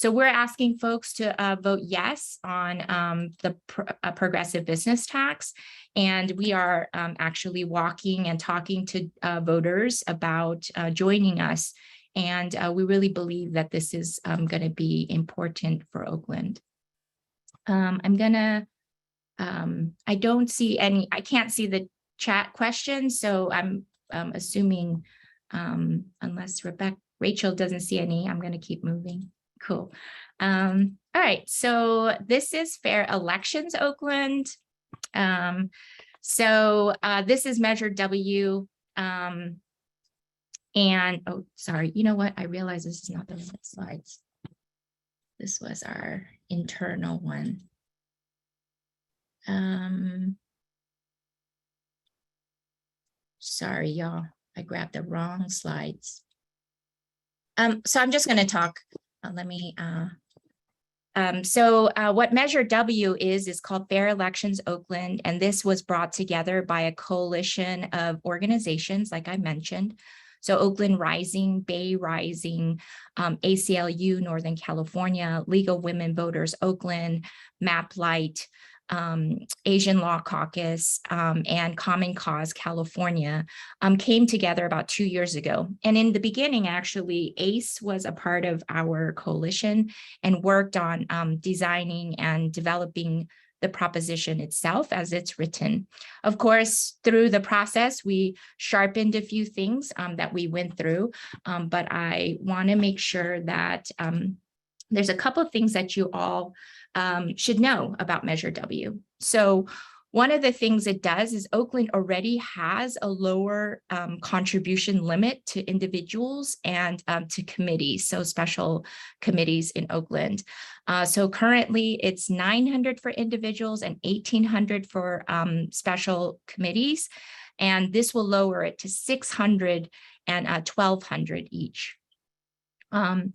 we're asking folks to vote yes on the progressive business tax. And we are actually walking and talking to voters about joining us. And we really believe that this is going to be important for Oakland. I don't see any, I can't see the chat questions. So I'm assuming unless Rachel doesn't see any, I'm going to keep moving. Cool. All right. So this is Fair Elections Oakland. So this is Measure W. And, oh, sorry, you know what? I realize this is not the right slides. This was our internal one. Sorry, y'all, I grabbed the wrong slides. So I'm just going to talk. What Measure W is called Fair Elections Oakland, and this was brought together by a coalition of organizations, like I mentioned. So Oakland Rising, Bay Rising, ACLU, Northern California, League of Women Voters, Oakland, Map Light, Asian Law Caucus, and Common Cause California came together about 2 years ago. And in the beginning, actually, ACE was a part of our coalition and worked on designing and developing the proposition itself as it's written. Of course, through the process, we sharpened a few things that we went through, but I want to make sure that there's a couple of things that you all should know about Measure W. So one of the things it does is Oakland already has a lower contribution limit to individuals and to committees, so special committees in Oakland. So currently it's $900 for individuals and $1,800 for special committees, and this will lower it to $600 and $1,200 each.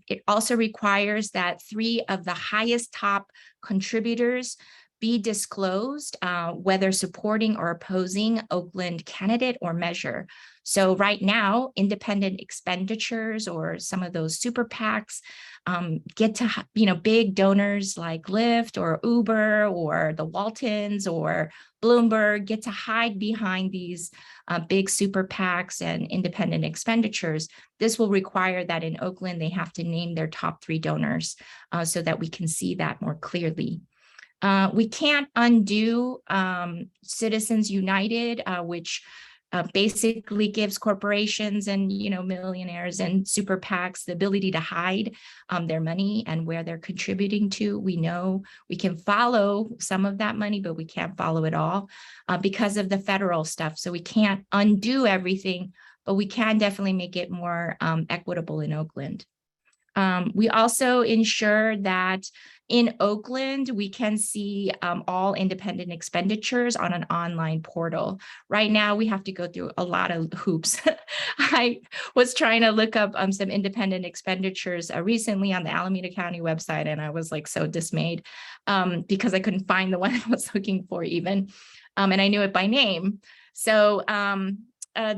It also requires that 3 of the highest top contributors be disclosed, whether supporting or opposing Oakland candidate or measure. So right now, independent expenditures or some of those super PACs get to, big donors like Lyft or Uber or the Waltons or Bloomberg get to hide behind these big super PACs and independent expenditures. This will require that in Oakland, they have to name their top 3 donors so that we can see that more clearly. We can't undo Citizens United, which basically gives corporations and millionaires and super PACs the ability to hide their money and where they're contributing to. We know we can follow some of that money, but we can't follow it all because of the federal stuff. So we can't undo everything, but we can definitely make it more equitable in Oakland. We also ensure that in Oakland, we can see all independent expenditures on an online portal. Right now, we have to go through a lot of hoops. I was trying to look up some independent expenditures recently on the Alameda County website, and I was like so dismayed because I couldn't find the one I was looking for even, and I knew it by name. So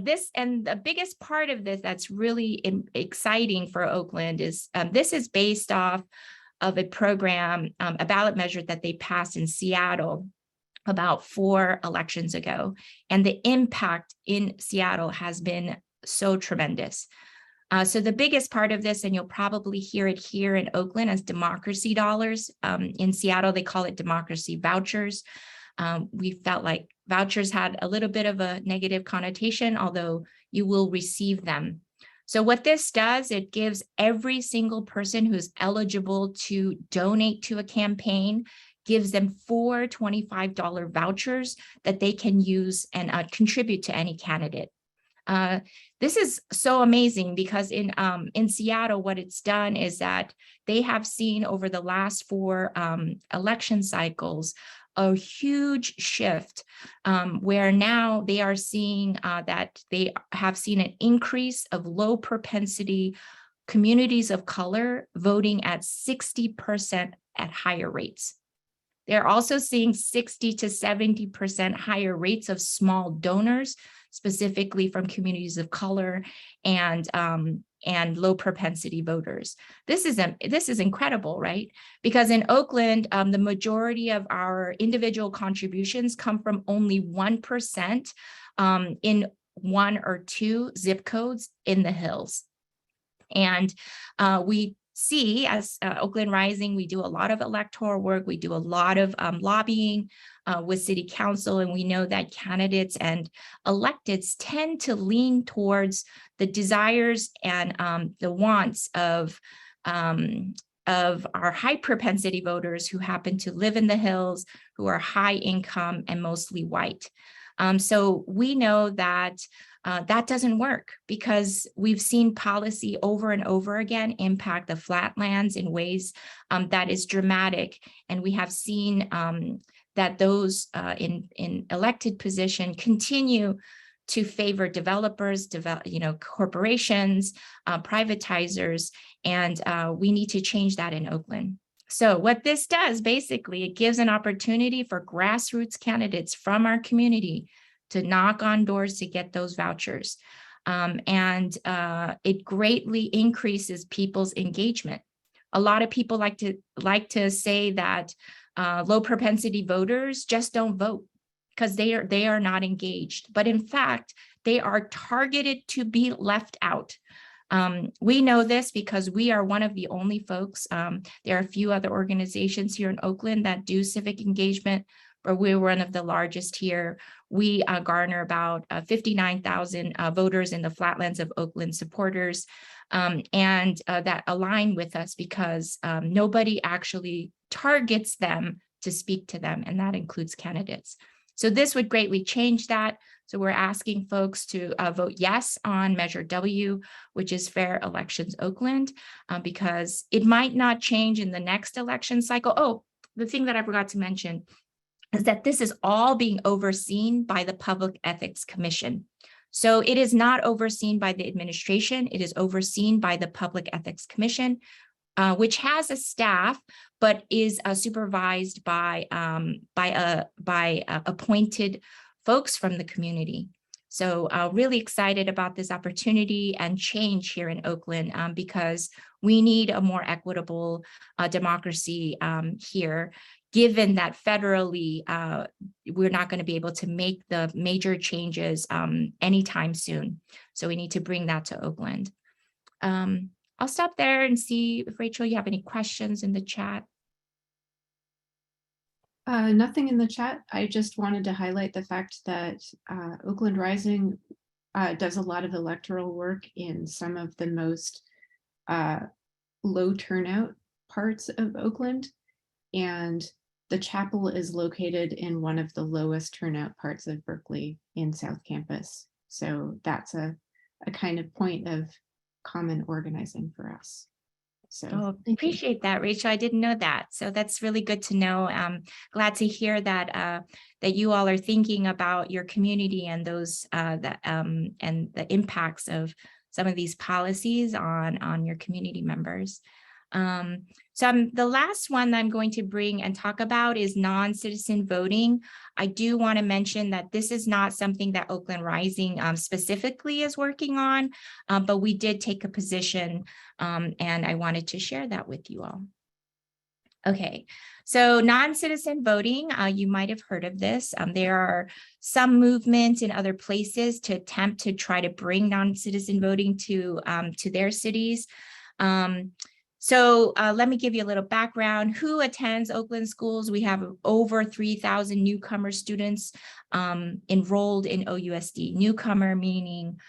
this and the biggest part of this that's really exciting for Oakland is this is based off of a program, a ballot measure that they passed in Seattle about 4 elections ago. And the impact in Seattle has been so tremendous. So the biggest part of this, and you'll probably hear it here in Oakland as democracy dollars. In Seattle, they call it democracy vouchers. We felt like vouchers had a little bit of a negative connotation, although you will receive them. So what this does, it gives every single person who's eligible to donate to a campaign, gives them 4 $25 vouchers that they can use and contribute to any candidate. This is so amazing because in Seattle, what it's done is that they have seen over the last 4 election cycles a huge shift where now they are seeing that they have seen an increase of low propensity communities of color voting at 60% at higher rates. They're also seeing 60 to 70% higher rates of small donors, specifically from communities of color and low propensity voters. This is incredible, right? Because in Oakland, the majority of our individual contributions come from only 1% in 1 or 2 zip codes in the hills. And we see as Oakland Rising, we do a lot of electoral work. We do a lot of lobbying with city council, and we know that candidates and electeds tend to lean towards the desires and the wants of our high propensity voters who happen to live in the hills, who are high income and mostly white. So we know that that doesn't work because we've seen policy over and over again impact the flatlands in ways that is dramatic. And we have seen that those in elected position continue to favor developers, corporations, privatizers, and we need to change that in Oakland. So what this does, basically, it gives an opportunity for grassroots candidates from our community to knock on doors to get those vouchers. And it greatly increases people's engagement. A lot of people like to say that low propensity voters just don't vote because they are not engaged. But in fact, they are targeted to be left out. We know this because we are one of the only folks. There are a few other organizations here in Oakland that do civic engagement, but we're one of the largest here. We garner about 59,000 voters in the Flatlands of Oakland supporters, and that align with us because nobody actually targets them to speak to them, and that includes candidates. So this would greatly change that. So we're asking folks to vote yes on Measure W, which is Fair Elections Oakland, because it might not change in the next election cycle. Oh, the thing that I forgot to mention is that this is all being overseen by the Public Ethics Commission. So it is not overseen by the administration. It is overseen by the Public Ethics Commission, which has a staff, but is supervised by appointed folks from the community. So really excited about this opportunity and change here in Oakland because we need a more equitable democracy here, given that federally, we're not going to be able to make the major changes anytime soon. So we need to bring that to Oakland. I'll stop there and see if, Rachel, you have any questions in the chat. Nothing in the chat. I just wanted to highlight the fact that Oakland Rising does a lot of electoral work in some of the most low turnout parts of Oakland. And the chapel is located in one of the lowest turnout parts of Berkeley in South Campus. So that's a kind of point of common organizing for us. So appreciate that, Rachel. I didn't know that. So that's really good to know. Glad to hear that that you all are thinking about your community and those and the impacts of some of these policies on your community members. So the last one that I'm going to bring and talk about is non-citizen voting. I do want to mention that this is not something that Oakland Rising specifically is working on, but we did take a position and I wanted to share that with you all. Okay, so non-citizen voting, you might have heard of this. There are some movements in other places to attempt to try to bring non-citizen voting to their cities. So let me give you a little background. Who attends Oakland schools? We have over 3,000 newcomer students enrolled in OUSD. Newcomer meaning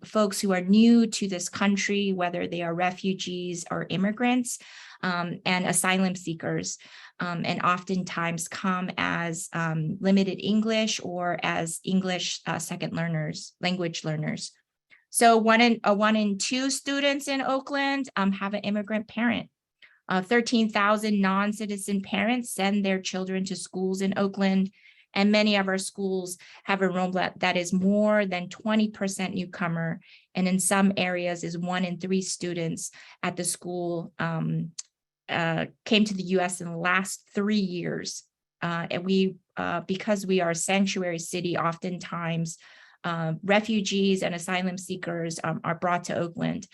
folks who are new to this country, whether they are refugees or immigrants, and asylum seekers, and oftentimes come as limited English or as English second learners, language learners. So one in two students in Oakland have an immigrant parent. 13,000 non-citizen parents send their children to schools in Oakland, and many of our schools have enrollment that is more than 20% newcomer, and in some areas is 1 in 3 students at the school came to the U.S. in the last 3 years. And we, because we are a sanctuary city, oftentimes refugees and asylum seekers are brought to Oakland.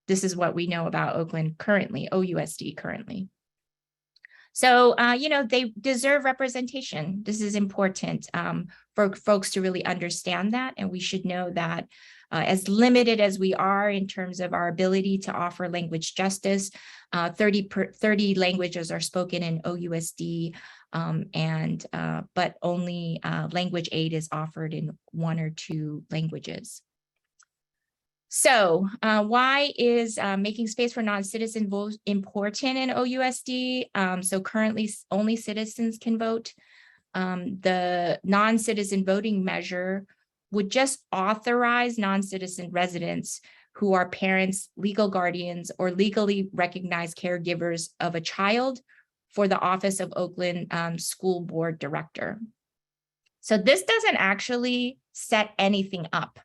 This is what we know about Oakland currently, OUSD currently. So, you know, they deserve representation. This is important for folks to really understand that. And we should know that as limited as we are in terms of our ability to offer language justice, 30 languages are spoken in OUSD, but only language aid is offered in 1 or 2 languages. So why is making space for non-citizen votes important in OUSD? So currently only citizens can vote. The non-citizen voting measure would just authorize non-citizen residents who are parents, legal guardians, or legally recognized caregivers of a child for the office of Oakland School Board Director. So this doesn't actually set anything up.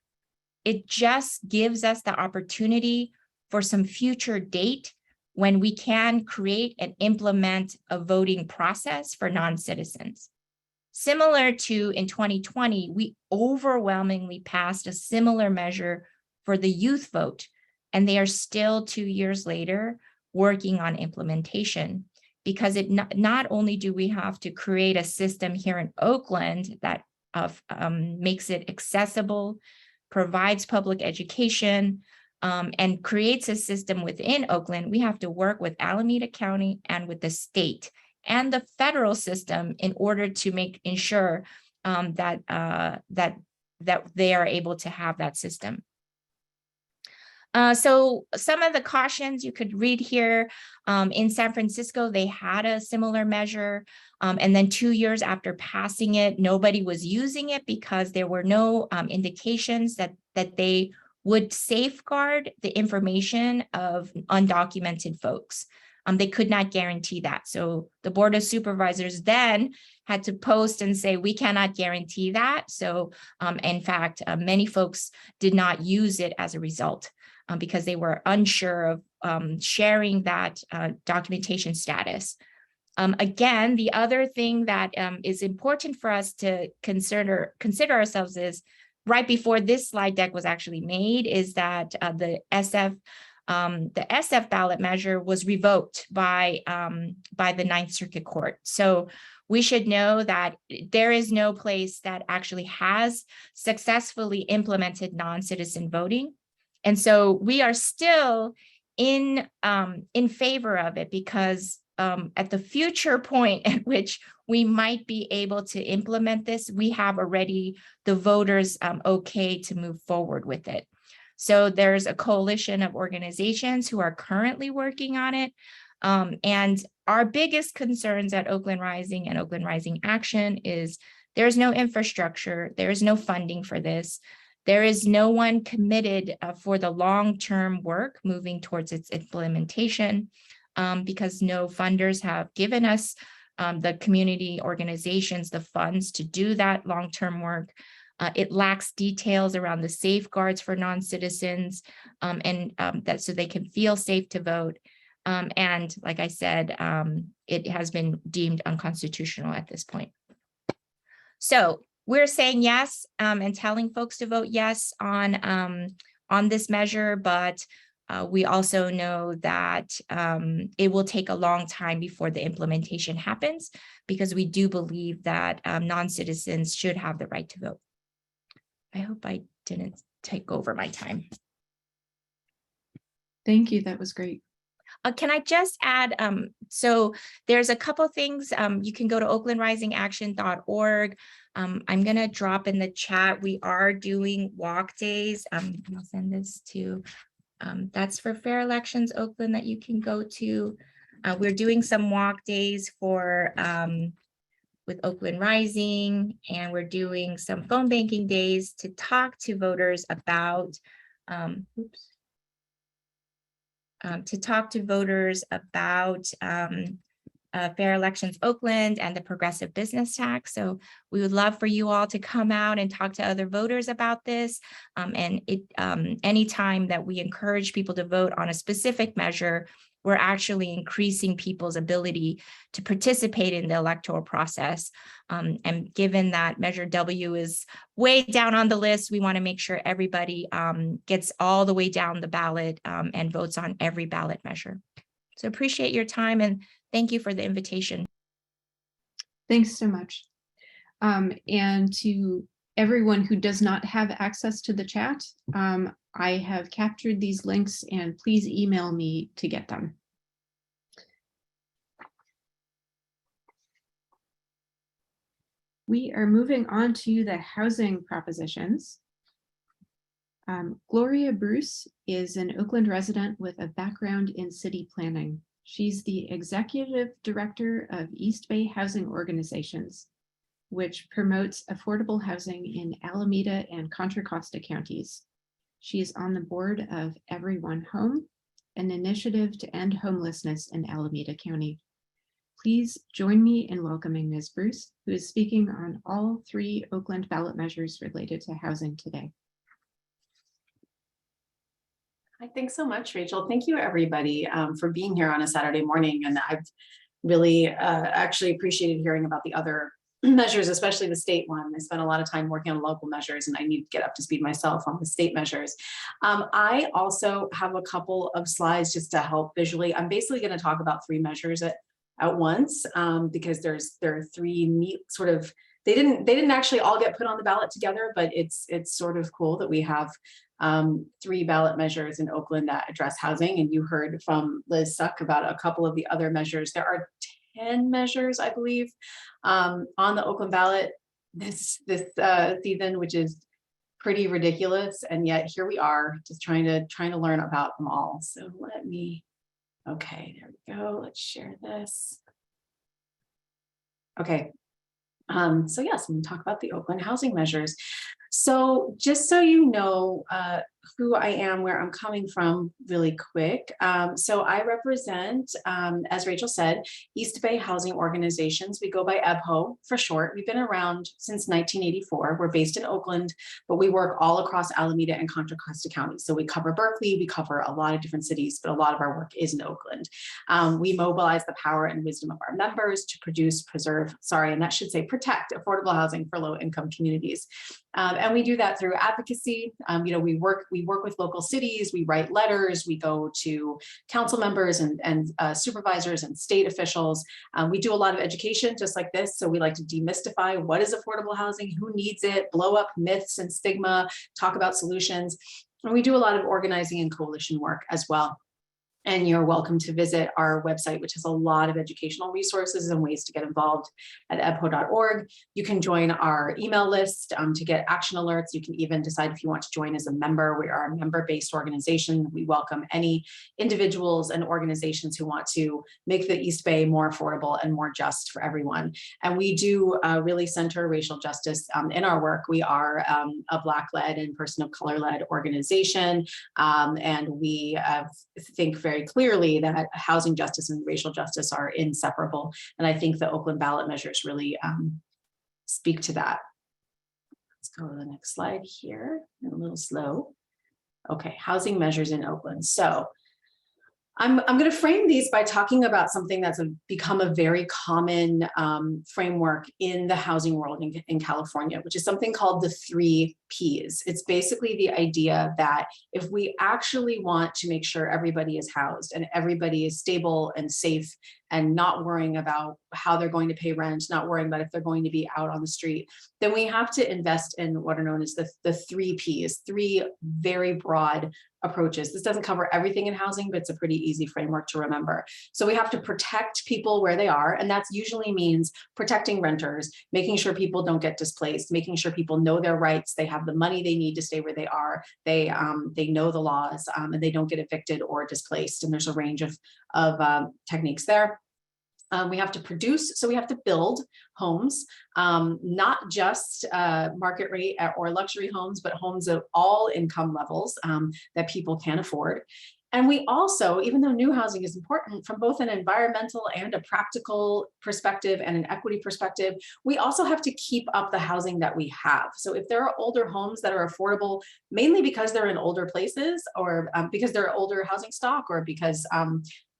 It just gives us the opportunity for some future date when we can create and implement a voting process for non-citizens. Similar to in 2020, we overwhelmingly passed a similar measure for the youth vote, and they are still 2 years later working on implementation, because it not only do we have to create a system here in Oakland that makes it accessible, provides public education, and creates a system within Oakland, we have to work with Alameda County and with the state and the federal system in order to ensure that they are able to have that system. So some of the cautions you could read here, in San Francisco, they had a similar measure. And then 2 years after passing it, nobody was using it because there were no indications that they would safeguard the information of undocumented folks. They could not guarantee that. So the Board of Supervisors then had to post and say, we cannot guarantee that. So in fact, many folks did not use it as a result because they were unsure of sharing that documentation status. Again, the other thing that is important for us to consider ourselves is, right before this slide deck was actually made, is that the SF ballot measure was revoked by the Ninth Circuit Court. So we should know that there is no place that actually has successfully implemented non-citizen voting. And so we are still in favor of it because at the future point at which we might be able to implement this, we have already the voters okay to move forward with it. So there's a coalition of organizations who are currently working on it. And our biggest concerns at Oakland Rising and Oakland Rising Action is there's no infrastructure, there is no funding for this. There is no one committed for the long-term work moving towards its implementation because no funders have given us, the community organizations, the funds to do that long-term work. It lacks details around the safeguards for non-citizens and that so they can feel safe to vote. And like I said, it has been deemed unconstitutional at this point. So we're saying yes and telling folks to vote yes on this measure, but we also know that it will take a long time before the implementation happens because we do believe that non-citizens should have the right to vote. I hope I didn't take over my time. Thank you. That was great. Can I just add, so there's a couple things, you can go to oaklandrisingaction.org. I'm gonna drop in the chat, we are doing walk days. I'll send this to, that's for Fair Elections Oakland that you can go to. We're doing some walk days for, with Oakland Rising, and we're doing some phone banking days to talk to voters about, Fair Elections Oakland and the progressive business tax. So we would love for you all to come out and talk to other voters about this. And anytime that we encourage people to vote on a specific measure, we're actually increasing people's ability to participate in the electoral process. And given that Measure W is way down on the list, we want to make sure everybody gets all the way down the ballot and votes on every ballot measure. So appreciate your time and thank you for the invitation. Thanks so much. And to everyone who does not have access to the chat, I have captured these links and please email me to get them. We are moving on to the housing propositions. Gloria Bruce is an Oakland resident with a background in city planning. She's the executive director of East Bay Housing Organizations, which promotes affordable housing in Alameda and Contra Costa counties. She is on the board of Everyone Home, an initiative to end homelessness in Alameda County. Please join me in welcoming Ms. Bruce, who is speaking on all 3 Oakland ballot measures related to housing today. Hi, thanks so much, Rachel. Thank you, everybody, for being here on a Saturday morning. And I've really actually appreciated hearing about the other measures, especially the state one. I spent a lot of time working on local measures and I need to get up to speed myself on the state measures. I also have a couple of slides just to help visually. I'm basically going to talk about 3 measures at once because there are 3 sort of they didn't actually all get put on the ballot together, but it's sort of cool that we have 3 ballot measures in Oakland that address housing. And you heard from Liz Suck about a couple of the other measures. There are 10 measures, I believe, on the Oakland ballot this season, which is pretty ridiculous. And yet here we are, just trying to learn about them all. So let me, okay, there we go. Let's share this. Okay. So yes, I'm going to talk about the Oakland housing measures. So just so you know who I am, where I'm coming from really quick. So I represent, as Rachel said, East Bay Housing Organizations. We go by EBHO for short. We've been around since 1984. We're based in Oakland, but we work all across Alameda and Contra Costa County. So we cover Berkeley, we cover a lot of different cities, but a lot of our work is in Oakland. We mobilize the power and wisdom of our members to produce, preserve, and that should say protect affordable housing for low-income communities. And we do that through advocacy. We work with local cities, we write letters, we go to council members and supervisors and state officials. We do a lot of education just like this. So we like to demystify what is affordable housing, who needs it, blow up myths and stigma, talk about solutions. And we do a lot of organizing and coalition work as well. And you're welcome to visit our website, which has a lot of educational resources and ways to get involved at ebho.org. You can join our email list to get action alerts. You can even decide if you want to join as a member. We are a member-based organization. We welcome any individuals and organizations who want to make the East Bay more affordable and more just for everyone. And we do really center racial justice in our work. We are a Black-led and person of color-led organization. And we think very clearly that housing justice and racial justice are inseparable. And I think the Oakland ballot measures really speak to that. Let's go to the next slide here. I'm a little slow. Okay, housing measures in Oakland. So I'm going to frame these by talking about something that's become a very common framework in the housing world in California, which is something called the 3 Ps. It's basically the idea that if we actually want to make sure everybody is housed and everybody is stable and safe and not worrying about how they're going to pay rent, not worrying about if they're going to be out on the street, then we have to invest in what are known as the 3 Ps, 3 very broad approaches. This doesn't cover everything in housing, but it's a pretty easy framework to remember. So we have to protect people where they are, and that usually means protecting renters, making sure people don't get displaced, making sure people know their rights, they have the money they need to stay where they are, they know the laws, and they don't get evicted or displaced. And there's a range of techniques there. We have to produce, so we have to build homes, not just market rate or luxury homes, but homes of all income levels that people can afford. And we also, even though new housing is important from both an environmental and a practical perspective and an equity perspective, we also have to keep up the housing that we have. So if there are older homes that are affordable, mainly because they're in older places or because they're older housing stock or because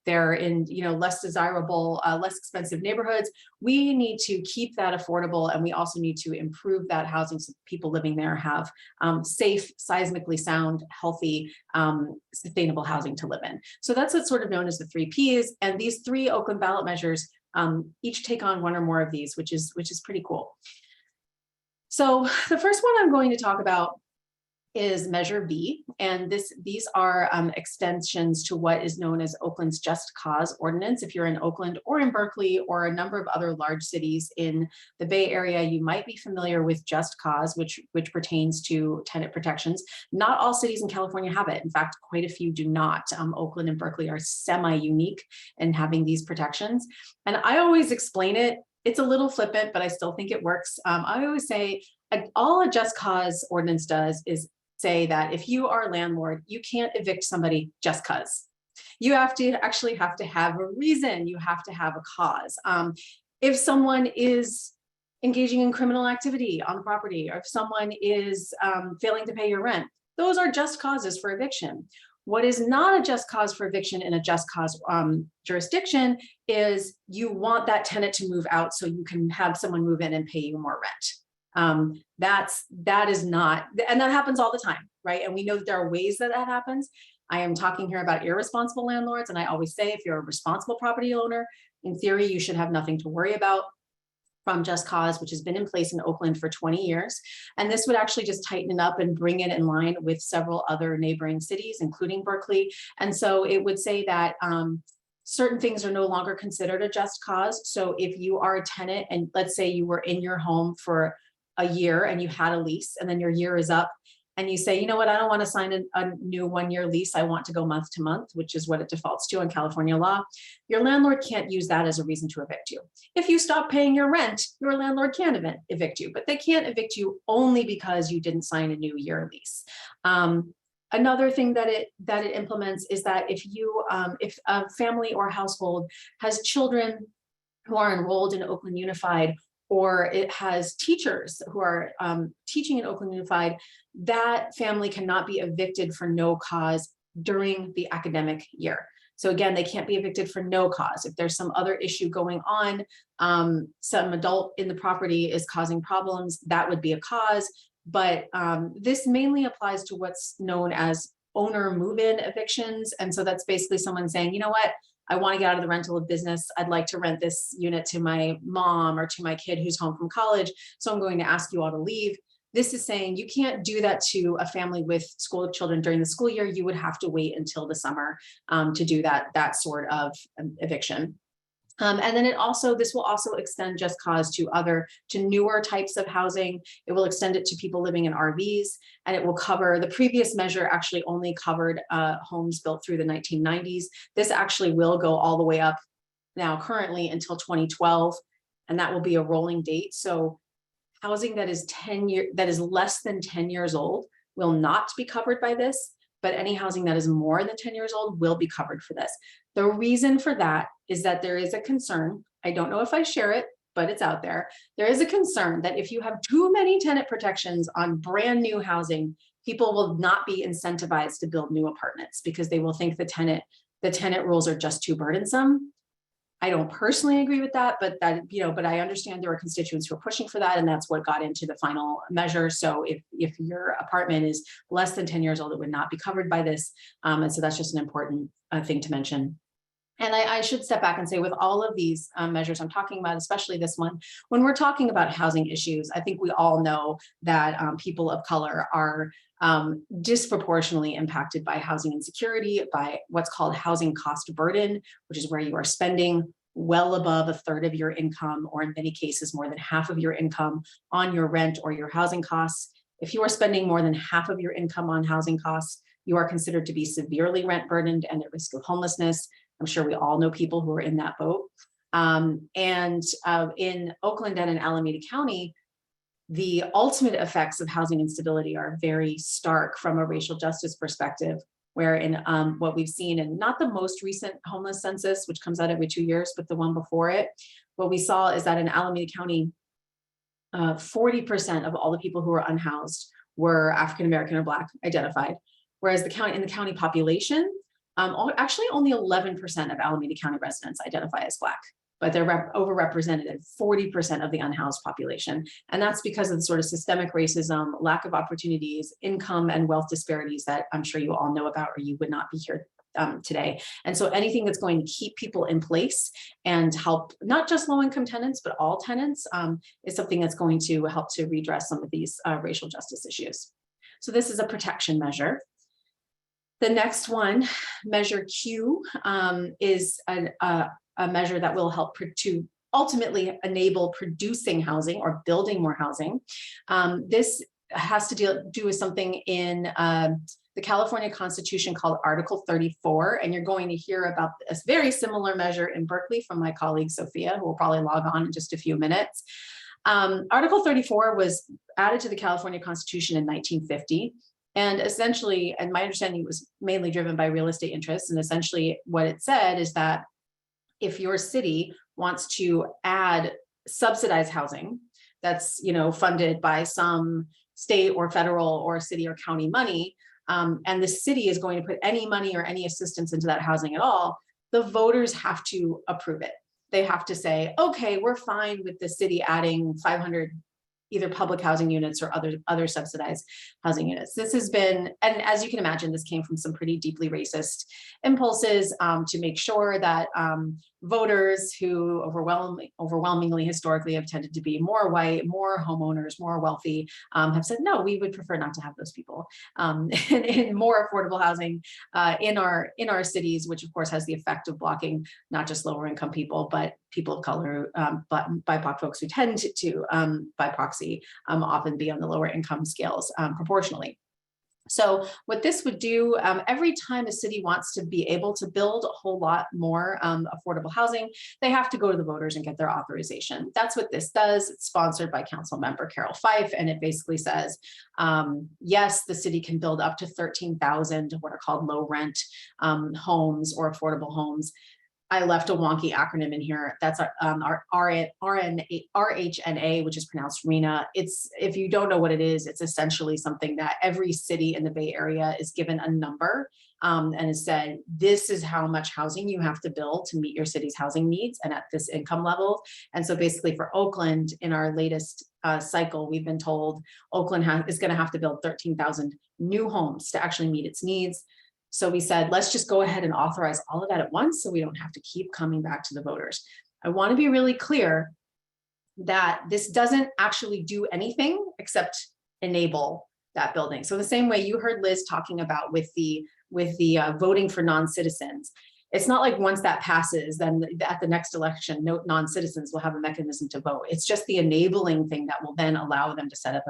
they're in less desirable, less expensive neighborhoods, we need to keep that affordable, and we also need to improve that housing so people living there have safe, seismically sound, healthy, sustainable housing to live in. So that's what's sort of known as the 3 Ps, and these 3 Oakland ballot measures each take on one or more of these, which is pretty cool. So the first one I'm going to talk about is Measure B, and these are extensions to what is known as Oakland's Just Cause Ordinance. If you're in Oakland or in Berkeley or a number of other large cities in the Bay Area, you might be familiar with Just Cause, which pertains to tenant protections. Not all cities in California have it. In fact, quite a few do not. Oakland and Berkeley are semi-unique in having these protections. And I always explain it. It's a little flippant, but I still think it works. I always say all a Just Cause Ordinance does is say that if you are a landlord, you can't evict somebody just because. You actually have to have a reason. You have to have a cause. If someone is engaging in criminal activity on the property, or if someone is failing to pay your rent, those are just causes for eviction. What is not a just cause for eviction in a just cause jurisdiction is you want that tenant to move out so you can have someone move in and pay you more rent. That is not, and that happens all the time, right? And we know that there are ways that happens. I am talking here about irresponsible landlords. And I always say, if you're a responsible property owner, in theory, you should have nothing to worry about. from Just Cause, which has been in place in Oakland for 20 years. And this would actually just tighten it up and bring it in line with several other neighboring cities, including Berkeley. And so it would say that certain things are no longer considered a just cause. So if you are a tenant and let's say you were in your home for a year and you had a lease and then your year is up and you say, you know what, I don't want to sign a new 1-year lease. I want to go month to month, which is what it defaults to in California law. Your landlord can't use that as a reason to evict you. If you stop paying your rent, your landlord can evict you, but they can't evict you only because you didn't sign a new year lease. Another thing that it implements is that if a family or household has children who are enrolled in Oakland Unified, or it has teachers who are teaching in Oakland Unified, that family cannot be evicted for no cause during the academic year. So again, they can't be evicted for no cause. If there's some other issue going on, some adult in the property is causing problems, that would be a cause. But this mainly applies to what's known as owner move-in evictions. And so that's basically someone saying, you know what, I want to get out of the rental of business. I'd like to rent this unit to my mom or to my kid who's home from college. So I'm going to ask you all to leave. This is saying you can't do that to a family with school children during the school year. You would have to wait until the summer to do that sort of eviction. And then this will also extend Just Cause to newer types of housing. It will extend it to people living in RVs, and it will cover, the previous measure actually only covered homes built through the 1990s. This actually will go all the way up now currently until 2012, and that will be a rolling date. So housing that is less than 10 years old will not be covered by this, but any housing that is more than 10 years old will be covered for this. The reason for that is that there is a concern. I don't know if I share it, but it's out there. There is a concern that if you have too many tenant protections on brand new housing, people will not be incentivized to build new apartments because they will think the tenant rules are just too burdensome. I don't personally agree with that, but I understand there are constituents who are pushing for that, and that's what got into the final measure. So if your apartment is less than 10 years old, it would not be covered by this. And so that's just an important thing to mention. And I should step back and say, with all of these measures I'm talking about, especially this one, when we're talking about housing issues, I think we all know that people of color are disproportionately impacted by housing insecurity, by what's called housing cost burden, which is where you are spending well above a third of your income, or in many cases, more than half of your income on your rent or your housing costs. If you are spending more than half of your income on housing costs, you are considered to be severely rent burdened and at risk of homelessness. I'm sure we all know people who are in that boat. In Oakland and in Alameda County, the ultimate effects of housing instability are very stark from a racial justice perspective, where in what we've seen in not the most recent homeless census, which comes out every 2 years, but the one before it, what we saw is that in Alameda County, 40% of all the people who were unhoused were African-American or Black identified, whereas in the county population, actually only 11% of Alameda County residents identify as Black, but they're overrepresented at 40% of the unhoused population. And that's because of the sort of systemic racism, lack of opportunities, income and wealth disparities that I'm sure you all know about, or you would not be here today. And so anything that's going to keep people in place and help not just low-income tenants, but all tenants is something that's going to help to redress some of these racial justice issues. So this is a protection measure. The next one, Measure Q, is a measure that will help to ultimately enable producing housing or building more housing. This has to do with something in the California Constitution called Article 34, and you're going to hear about a very similar measure in Berkeley from my colleague Sophia, who will probably log on in just a few minutes. Article 34 was added to the California Constitution in 1950. And essentially, and my understanding, it was mainly driven by real estate interests. And essentially what it said is that if your city wants to add subsidized housing that's funded by some state or federal or city or county money, and the city is going to put any money or any assistance into that housing at all, the voters have to approve it. They have to say, okay, we're fine with the city adding 500 either public housing units or other subsidized housing units. This has been, and as you can imagine, this came from some pretty deeply racist impulses to make sure that voters who overwhelmingly historically have tended to be more white, more homeowners, more wealthy, have said, no, we would prefer not to have those people in more affordable housing in our cities, which of course has the effect of blocking not just lower income people, but people of color, but BIPOC folks who tend to by proxy often be on the lower income scales proportionally. So what this would do, every time a city wants to be able to build a whole lot more affordable housing, they have to go to the voters and get their authorization. That's what this does. It's sponsored by Council Member Carol Fife, and it basically says, yes, the city can build up to 13,000 what are called low rent homes or affordable homes. I left a wonky acronym in here. That's our RHNA, which is pronounced Rena. It's, if you don't know what it is, it's essentially something that every city in the Bay Area is given a number and is said, this is how much housing you have to build to meet your city's housing needs and at this income level. And so basically for Oakland, in our latest cycle, we've been told Oakland is going to have to build 13,000 new homes to actually meet its needs. So we said, let's just go ahead and authorize all of that at once so we don't have to keep coming back to the voters. I want to be really clear that this doesn't actually do anything except enable that building. So the same way you heard Liz talking about with the voting for non-citizens, it's not like once that passes, then at the next election, no non-citizens will have a mechanism to vote. It's just the enabling thing that will then allow them to set up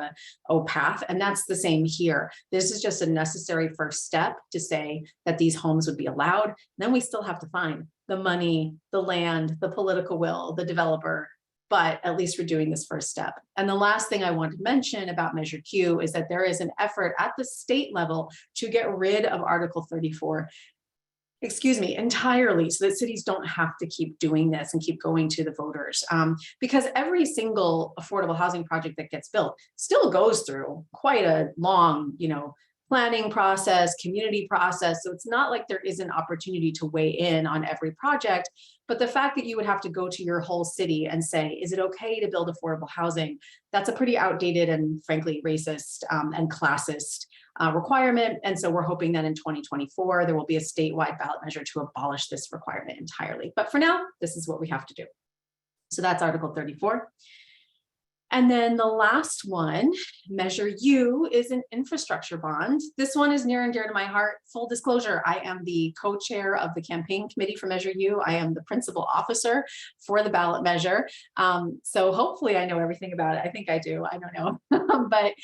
a path. And that's the same here. This is just a necessary first step to say that these homes would be allowed. Then we still have to find the money, the land, the political will, the developer, but at least we're doing this first step. And the last thing I want to mention about Measure Q is that there is an effort at the state level to get rid of Article 34 entirely, so that cities don't have to keep doing this and keep going to the voters. Because every single affordable housing project that gets built still goes through quite a long, planning process, community process. So it's not like there is an opportunity to weigh in on every project, but the fact that you would have to go to your whole city and say, is it okay to build affordable housing? That's a pretty outdated and frankly racist and classist requirement. And so we're hoping that in 2024, there will be a statewide ballot measure to abolish this requirement entirely. But for now, this is what we have to do. So that's Article 34. And then the last one, Measure U, is an infrastructure bond. This one is near and dear to my heart. Full disclosure, I am the co-chair of the campaign committee for Measure U. I am the principal officer for the ballot measure. So hopefully I know everything about it. I think I do, I don't know. But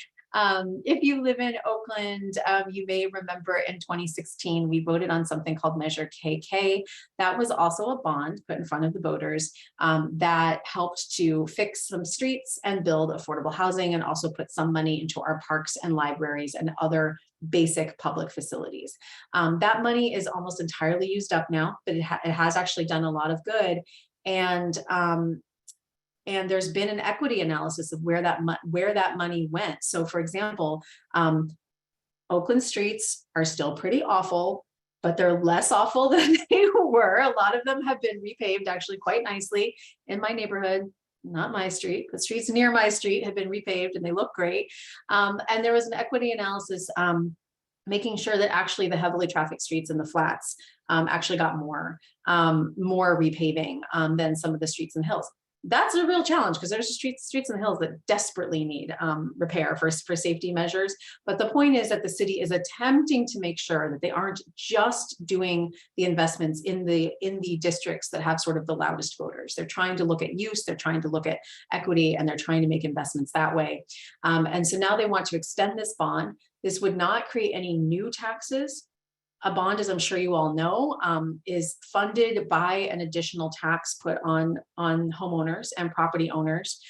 if you live in Oakland, you may remember in 2016, we voted on something called Measure KK. That was also a bond put in front of the voters that helped to fix some streets and build affordable housing and also put some money into our parks and libraries and other basic public facilities. That money is almost entirely used up now, but it has actually done a lot of good. And there's been an equity analysis of where that money went. So for example, Oakland streets are still pretty awful, but they're less awful than they were. A lot of them have been repaved actually quite nicely in my neighborhood. Not my street, but streets near my street have been repaved and they look great. And there was an equity analysis making sure that actually the heavily trafficked streets and the flats actually got more repaving than some of the streets and hills. That's a real challenge because there's streets in the hills that desperately need repair for safety measures. But the point is that the city is attempting to make sure that they aren't just doing the investments in the districts that have sort of the loudest voters. They're trying to look at use, they're trying to look at equity, and they're trying to make investments that way. And so now they want to extend this bond. This would not create any new taxes. A bond, as I'm sure you all know, is funded by an additional tax put on homeowners and property owners.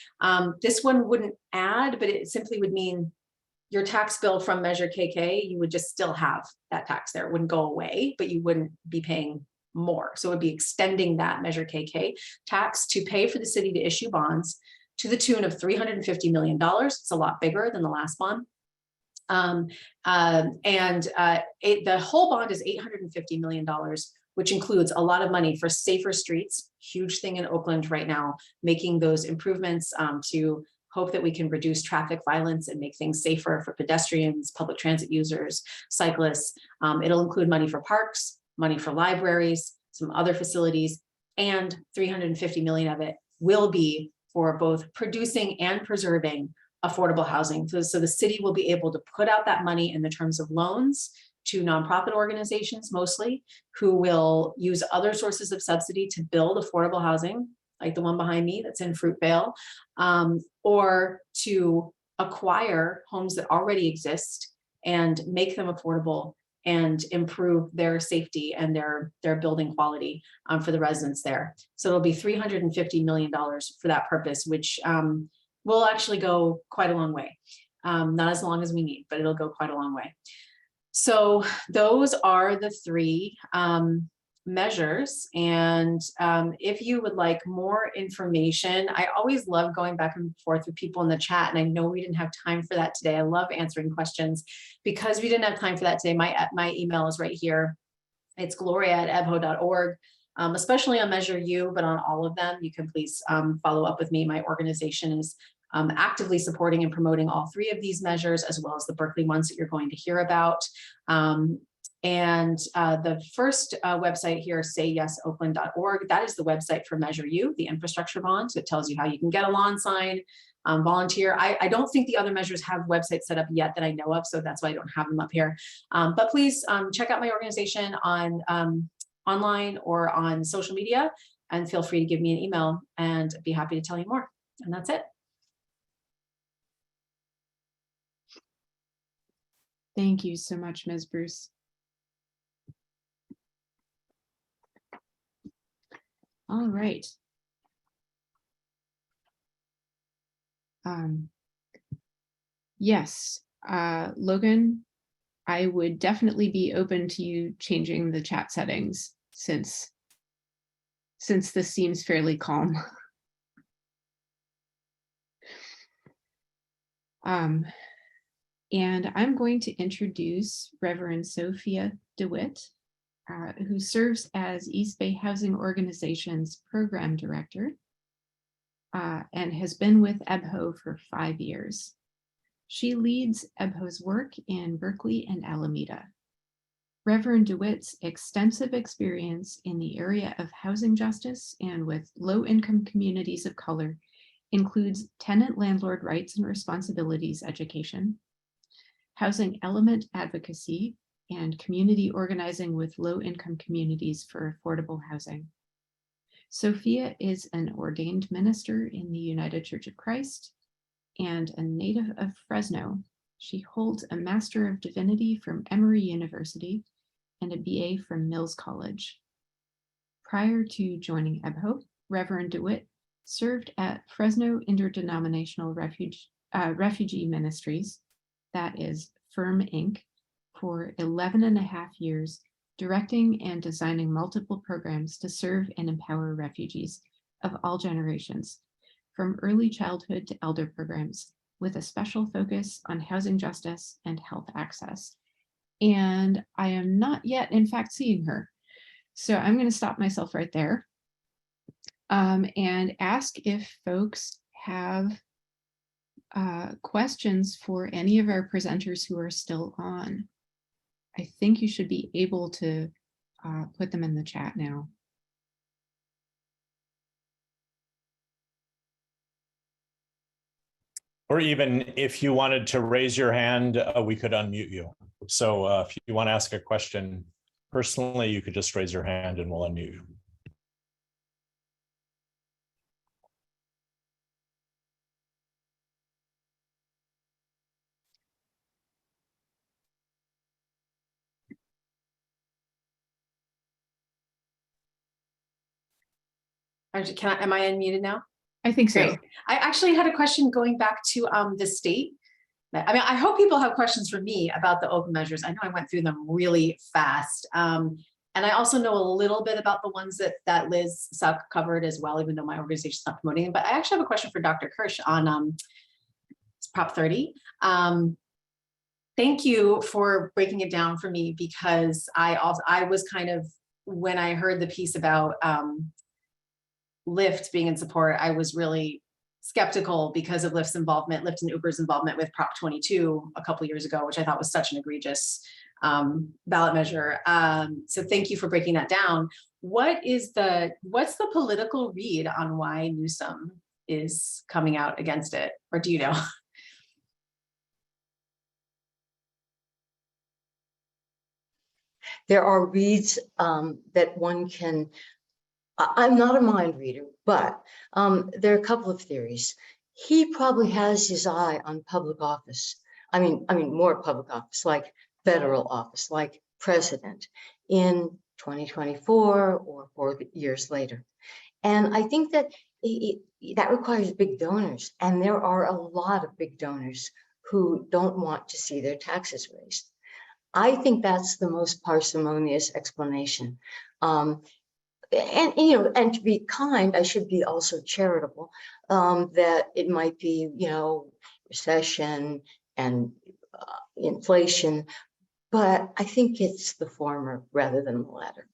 This one wouldn't add, but it simply would mean your tax bill from Measure KK, you would just still have that tax there. It wouldn't go away, but you wouldn't be paying more. So it would be extending that Measure KK tax to pay for the city to issue bonds to the tune of $350 million. It's a lot bigger than the last bond. The whole bond is $850 million, which includes a lot of money for safer streets, huge thing in Oakland right now, making those improvements to hope that we can reduce traffic violence and make things safer for pedestrians, public transit users, cyclists. It'll include money for parks, money for libraries, some other facilities, and 350 million of it will be for both producing and preserving affordable housing. So the city will be able to put out that money in the terms of loans to nonprofit organizations mostly, who will use other sources of subsidy to build affordable housing, like the one behind me that's in Fruitvale, or to acquire homes that already exist and make them affordable and improve their safety and their building quality for the residents there. So it'll be $350 million for that purpose, which will actually go quite a long way. Not as long as we need, but it'll go quite a long way. So those are the three measures. And if you would like more information, I always love going back and forth with people in the chat. And I know we didn't have time for that today. I love answering questions. Because we didn't have time for that today, my email is right here. It's gloria@ebho.org. Especially on Measure U, but on all of them, you can please follow up with me. My organization is actively supporting and promoting all three of these measures, as well as the Berkeley ones that you're going to hear about. The first website here, sayyesoakland.org, that is the website for Measure U, the infrastructure bond. So it tells you how you can get a lawn sign, volunteer. I don't think the other measures have websites set up yet that I know of, so that's why I don't have them up here. But please check out my organization on online or on social media, and feel free to give me an email and I'd be happy to tell you more. And that's it. Thank you so much, Ms. Bruce. All right. Yes, Logan, I would definitely be open to you changing the chat settings since this seems fairly calm. And I'm going to introduce Reverend Sophia DeWitt, who serves as East Bay Housing Organization's Program Director and has been with EBHO for 5 years. She leads EBHO's work in Berkeley and Alameda. Reverend DeWitt's extensive experience in the area of housing justice and with low-income communities of color includes tenant-landlord rights and responsibilities education, housing element advocacy, and community organizing with low-income communities for affordable housing. Sophia is an ordained minister in the United Church of Christ and a native of Fresno. She holds a Master of Divinity from Emory University and a BA from Mills College. Prior to joining EBHO, Reverend DeWitt served at Fresno Interdenominational Refugee Ministries, that is FIRM Inc., for 11.5 years, directing and designing multiple programs to serve and empower refugees of all generations, from early childhood to elder programs, with a special focus on housing justice and health access. And I am not yet, in fact, seeing her. So I'm going to stop myself right there and ask if folks have questions for any of our presenters who are still on. I think you should be able to put them in the chat now. Or even if you wanted to raise your hand, we could unmute you. So if you want to ask a question personally, you could just raise your hand and we'll unmute you. Am I unmuted now? I think so. Great. I actually had a question going back to the state. I mean, I hope people have questions for me about the open measures. I know I went through them really fast. And I also know a little bit about the ones that Liz Suck covered as well, even though my organization is not promoting them. But I actually have a question for Dr. Kirsch on Prop 30. Thank you for breaking it down for me, because I was kind of, when I heard the piece about Lyft being in support, I was really skeptical because of Lyft's involvement, Lyft and Uber's involvement with Prop 22 a couple of years ago, which I thought was such an egregious ballot measure. So thank you for breaking that down. What's the political read on why Newsom is coming out against it? Or do you know? There are reads that one can, I'm not a mind reader, but there are a couple of theories. He probably has his eye on public office. I mean, more public office, like federal office, like president in 2024 or 4 years later. And I think that that requires big donors. And there are a lot of big donors who don't want to see their taxes raised. I think that's the most parsimonious explanation. And to be kind, I should be also charitable, that it might be, recession and inflation, but I think it's the former rather than the latter.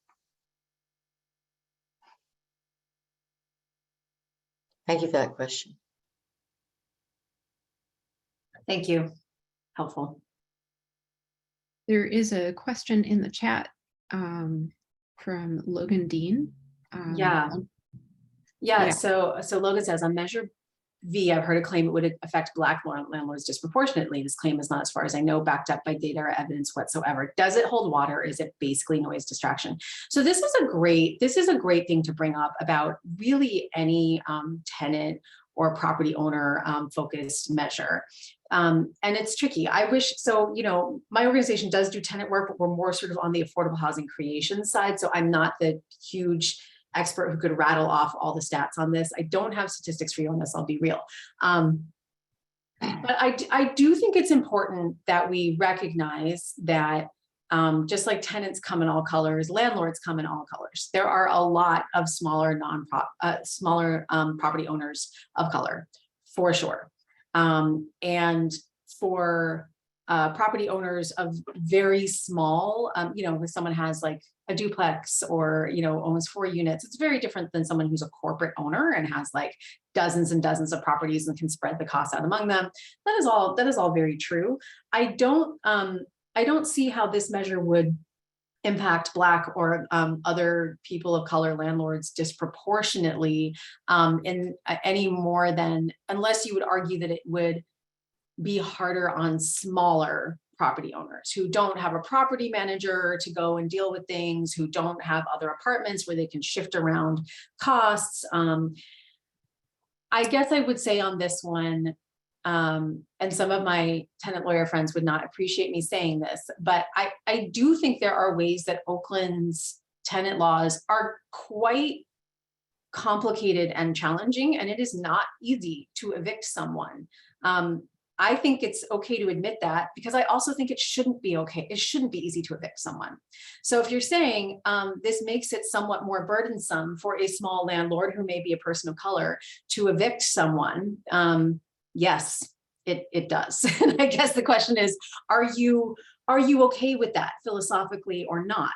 Thank you for that question. Thank you. Helpful. There is a question in the chat from Logan Dean. Yeah. So Logan says, on Measure V, I've heard a claim it would affect Black landlords disproportionately. This claim is not, as far as I know, backed up by data or evidence whatsoever. Does it hold water? Is it basically noise distraction? So this is a great thing to bring up about really any tenant or property owner focused measure. And it's tricky. I wish, so, my organization does do tenant work, but we're more sort of on the affordable housing creation side. So I'm not the huge expert who could rattle off all the stats on this. I don't have statistics for you on this, I'll be real. But I do think it's important that we recognize that just like tenants come in all colors, landlords come in all colors. There are a lot of smaller property owners of color, for sure. And for property owners of very small, if someone has like a duplex or, owns 4 units, it's very different than someone who's a corporate owner and has like dozens and dozens of properties and can spread the cost out among them. That is all very true. I don't see how this measure would impact Black or other people of color landlords disproportionately in any more than, unless you would argue that it would be harder on smaller property owners who don't have a property manager to go and deal with things, who don't have other apartments where they can shift around costs. I guess I would say on this one, and some of my tenant lawyer friends would not appreciate me saying this, but I do think there are ways that Oakland's tenant laws are quite complicated and challenging, and it is not easy to evict someone. I think it's okay to admit that, because I also think it shouldn't be okay. It shouldn't be easy to evict someone. So if you're saying this makes it somewhat more burdensome for a small landlord who may be a person of color to evict someone, yes, it does. And I guess the question is, are you okay with that philosophically or not?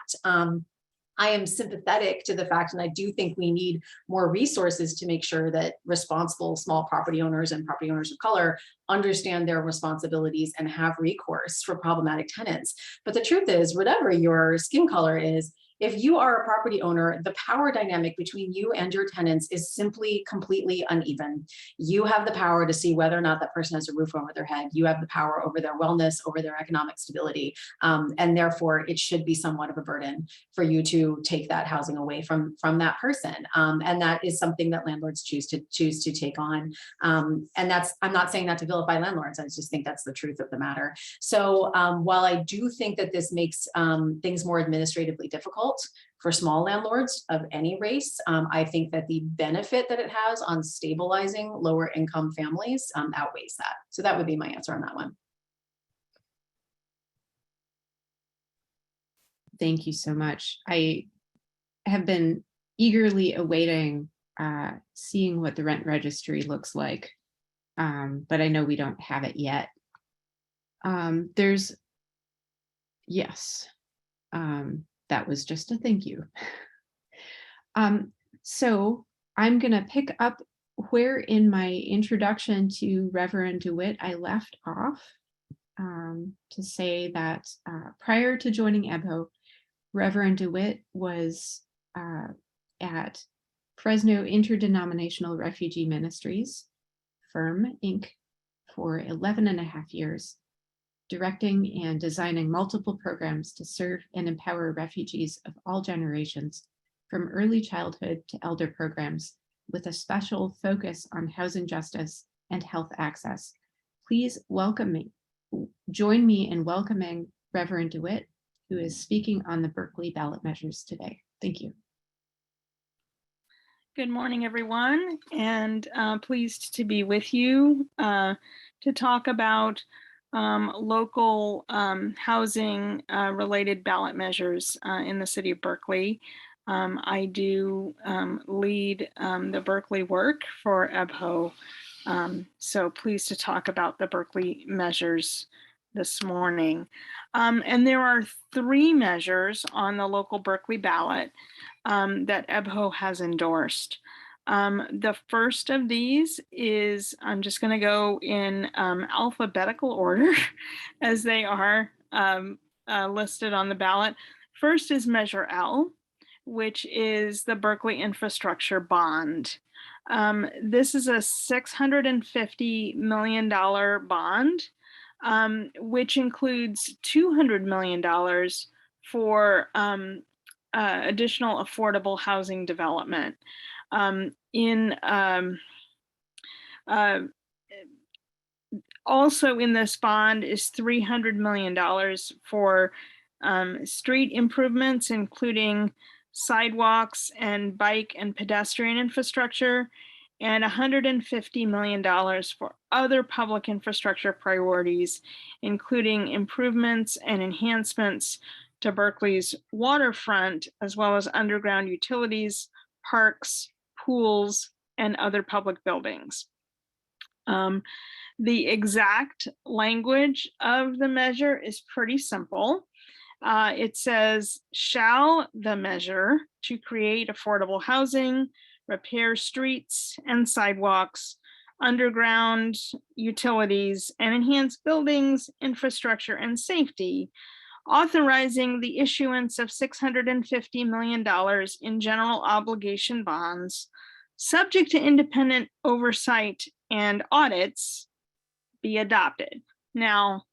I am sympathetic to the fact, and I do think we need more resources to make sure that responsible small property owners and property owners of color understand their responsibilities and have recourse for problematic tenants. But the truth is, whatever your skin color is, if you are a property owner, the power dynamic between you and your tenants is simply completely uneven. You have the power to see whether or not that person has a roof over their head. You have the power over their wellness, over their economic stability. And therefore, it should be somewhat of a burden for you to take that housing away from that person. And that is something that landlords choose to take on. And I'm not saying that to vilify landlords. I just think that's the truth of the matter. So while I do think that this makes things more administratively difficult for small landlords of any race, I think that the benefit that it has on stabilizing lower income families outweighs that. So that would be my answer on that one. Thank you so much. I have been eagerly awaiting seeing what the rent registry looks like, but I know we don't have it yet. That was just a thank you. So I'm going to pick up where in my introduction to Reverend DeWitt I left off, to say that prior to joining EBHO, Reverend DeWitt was at Fresno Interdenominational Refugee Ministries, FIRM, Inc., for 11.5 years, directing and designing multiple programs to serve and empower refugees of all generations, from early childhood to elder programs, with a special focus on housing justice and health access. Please join me in welcoming Reverend DeWitt, who is speaking on the Berkeley ballot measures today. Thank you. Good morning, everyone, and pleased to be with you to talk about local housing related ballot measures in the city of Berkeley. I do lead the Berkeley work for EBHO, so pleased to talk about the Berkeley measures this morning. And there are 3 measures on the local Berkeley ballot that EBHO has endorsed. The first of these is, I'm just going to go in alphabetical order as they are listed on the ballot. First is Measure L, which is the Berkeley Infrastructure Bond. This is a $650 million bond, which includes $200 million for additional affordable housing development. Also in this bond is $300 million for street improvements, including sidewalks and bike and pedestrian infrastructure, and $150 million for other public infrastructure priorities, including improvements and enhancements to Berkeley's waterfront, as well as underground utilities, parks, pools, and other public buildings. The exact language of the measure is pretty simple. It says, shall the measure to create affordable housing, repair streets and sidewalks, underground utilities, and enhance buildings, infrastructure, and safety, authorizing the issuance of $650 million in general obligation bonds, subject to independent oversight and audits, be adopted. Now,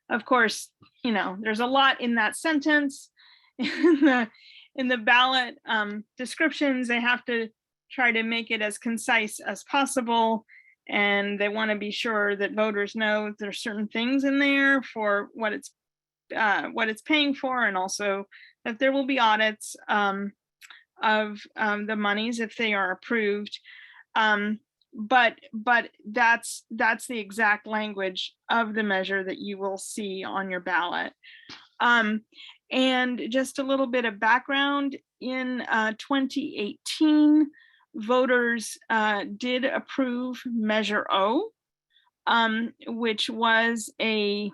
of course, you know, there's a lot in that sentence. In the ballot descriptions, they have to try to make it as concise as possible, and they want to be sure that voters know there's certain things in there for what it's paying for, and also that there will be audits of the monies if they are approved. But that's the exact language of the measure that you will see on your ballot. And just a little bit of background, in 2018, voters did approve Measure O, which was a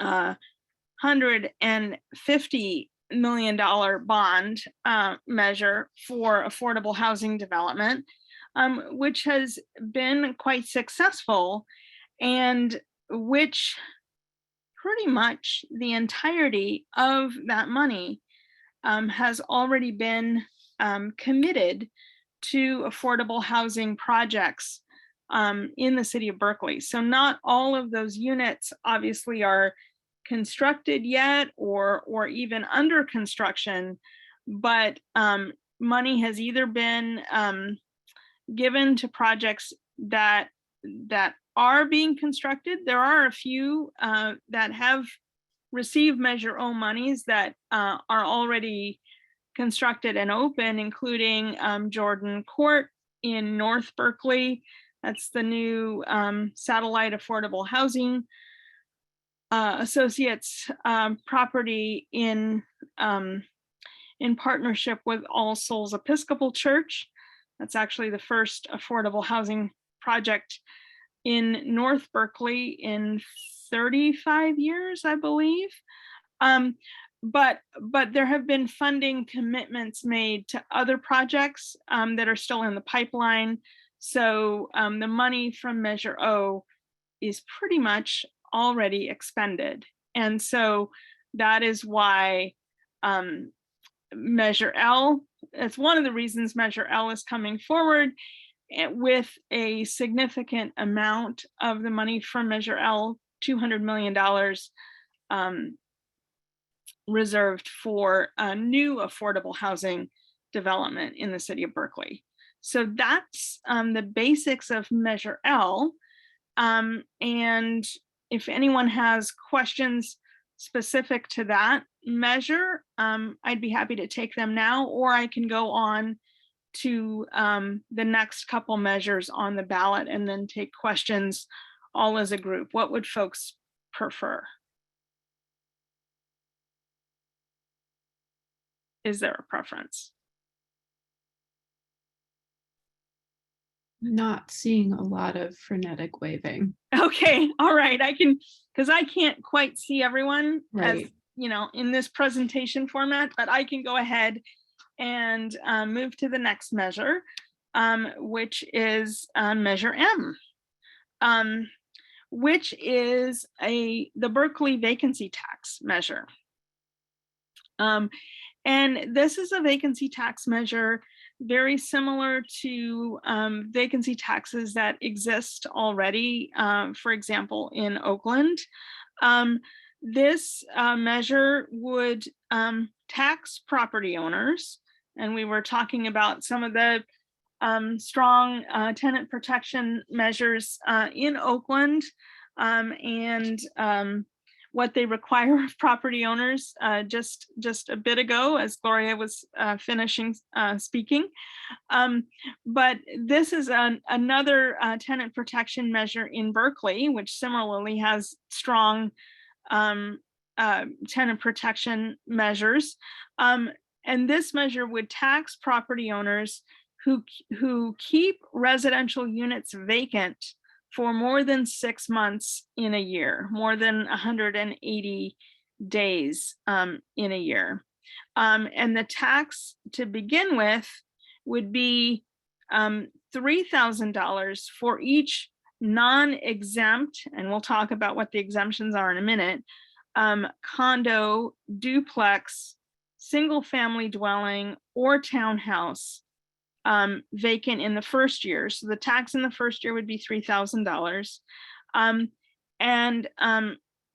$150 million bond measure for affordable housing development, which has been quite successful, and which pretty much the entirety of that money has already been committed to affordable housing projects in the city of Berkeley. So not all of those units obviously are constructed yet or even under construction, but money has either been given to projects that are being constructed. There are a few that have received Measure O monies that are already constructed and open, including Jordan Court in North Berkeley. That's the new satellite affordable housing associates property in partnership with All Souls Episcopal Church. That's actually the first affordable housing project in North Berkeley in 35 years, I believe. but there have been funding commitments made to other projects that are still in the pipeline. So the money from Measure O is pretty much already expended. And so that is why Measure L, it's one of the reasons Measure L is coming forward with a significant amount of the money from Measure L, $200 million reserved for new affordable housing development in the city of Berkeley. So that's the basics of Measure L. And if anyone has questions specific to that measure, I'd be happy to take them now, or I can go on to the next couple measures on the ballot and then take questions all as a group. What would folks prefer? Is there a preference? Not seeing a lot of frenetic waving. Okay, all right, I can, because I can't quite see everyone as, Right. you know, in this presentation format, but I can go ahead and move to the next measure, which is Measure M, which is the Berkeley vacancy tax measure. And this is a vacancy tax measure very similar to vacancy taxes that exist already, for example, in Oakland. This measure would tax property owners, and we were talking about some of the strong tenant protection measures in Oakland, and what they require of property owners just a bit ago as Gloria was finishing speaking. But this is another tenant protection measure in Berkeley, which similarly has strong tenant protection measures. And this measure would tax property owners who keep residential units vacant for more than 6 months in a year, more than 180 days in a year. And the tax to begin with would be $3,000 for each non-exempt, and we'll talk about what the exemptions are in a minute, condo, duplex, single family dwelling, or townhouse vacant in the first year. So the tax in the first year would be $3,000, and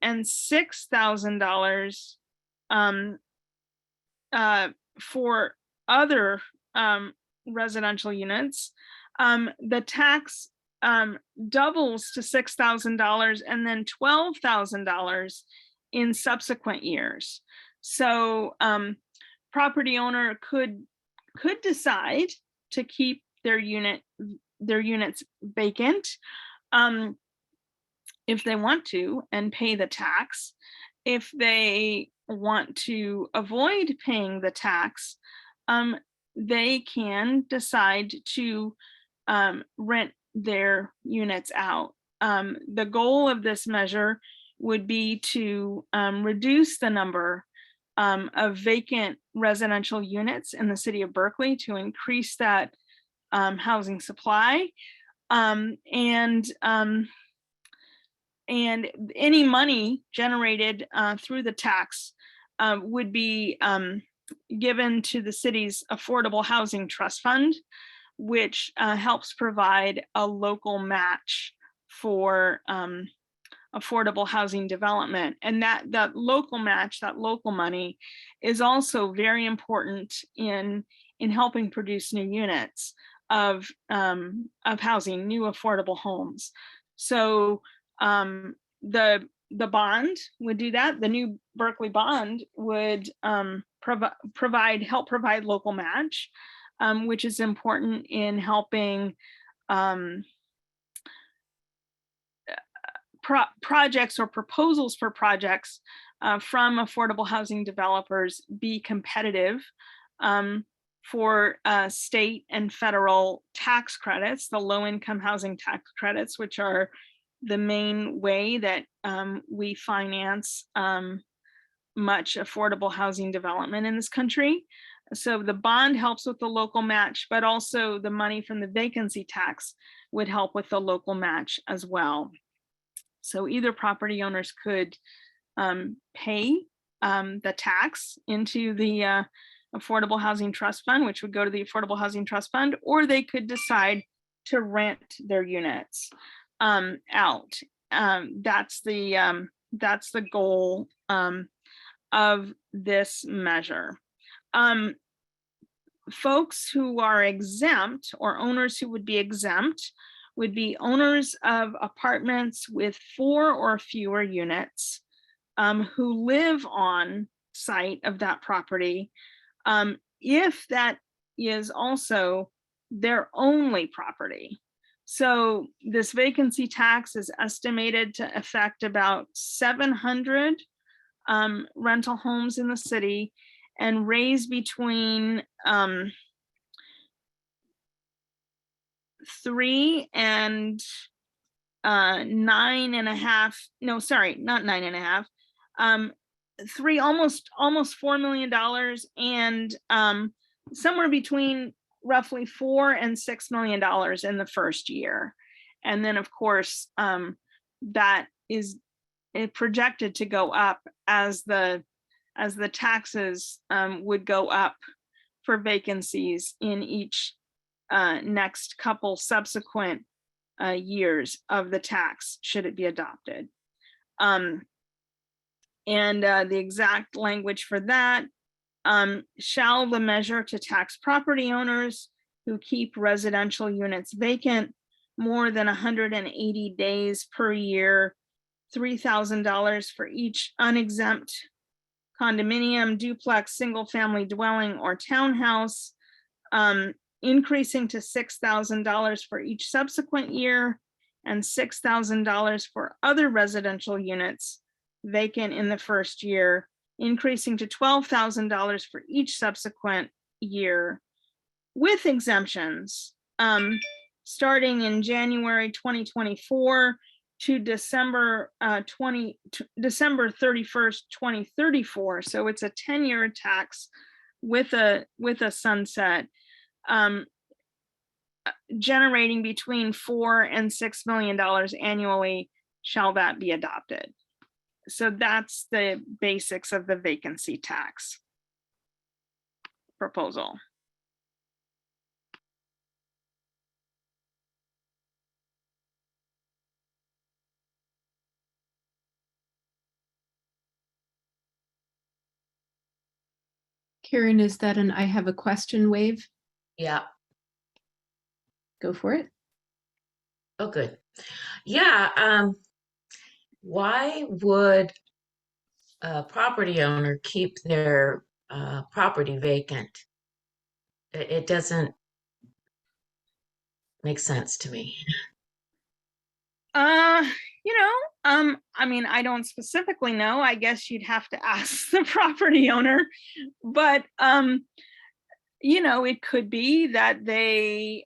$6,000 for other residential units. The tax doubles to $6,000 and then $12,000 in subsequent years. So property owner could decide to keep their units vacant if they want to and pay the tax. If they want to avoid paying the tax, they can decide to rent their units out. The goal of this measure would be to reduce the number of vacant residential units in the city of Berkeley, to increase that housing supply, and any money generated through the tax would be given to the city's Affordable Housing Trust Fund, which helps provide a local match for affordable housing development. And that local match, that local money, is also very important in helping produce new units of housing, new affordable homes. So the bond would do that. The new Berkeley bond would help provide local match, which is important in helping projects or proposals for projects from affordable housing developers be competitive for state and federal tax credits, the low-income housing tax credits, which are the main way that we finance much affordable housing development in this country. So the bond helps with the local match, but also the money from the vacancy tax would help with the local match as well. So either property owners could pay the tax into the Affordable Housing Trust Fund, which would go to the Affordable Housing Trust Fund, or they could decide to rent their units out. That's the goal of this measure. Folks who are exempt, or owners who would be exempt, would be owners of apartments with 4 or fewer units who live on site of that property, if that is also their only property. So this vacancy tax is estimated to affect about 700 rental homes in the city, and raise between 3 and 9.5, no, sorry, not 9.5, 3, almost $4 million, and somewhere between roughly $4 and $6 million in the first year. And then of course, that is projected to go up as the taxes would go up for vacancies in each next couple subsequent years of the tax, should it be adopted. And the exact language for that, shall the measure to tax property owners who keep residential units vacant more than 180 days per year, $3,000 for each unexempt condominium, duplex, single family dwelling, or townhouse, increasing to $6,000 for each subsequent year, and $6,000 for other residential units vacant in the first year, increasing to $12,000 for each subsequent year, with exemptions, starting in January 2024 to December 31st, 2034. So it's a 10-year tax with a sunset, generating between $4 and $6 million annually, shall that be adopted. So that's the basics of the vacancy tax proposal. Karen, is that an I have a question wave? Yeah. Go for it. Oh, good. Yeah. Why would a property owner keep their property vacant? It doesn't make sense to me. I mean, I don't specifically know. I guess you'd have to ask the property owner, but it could be that they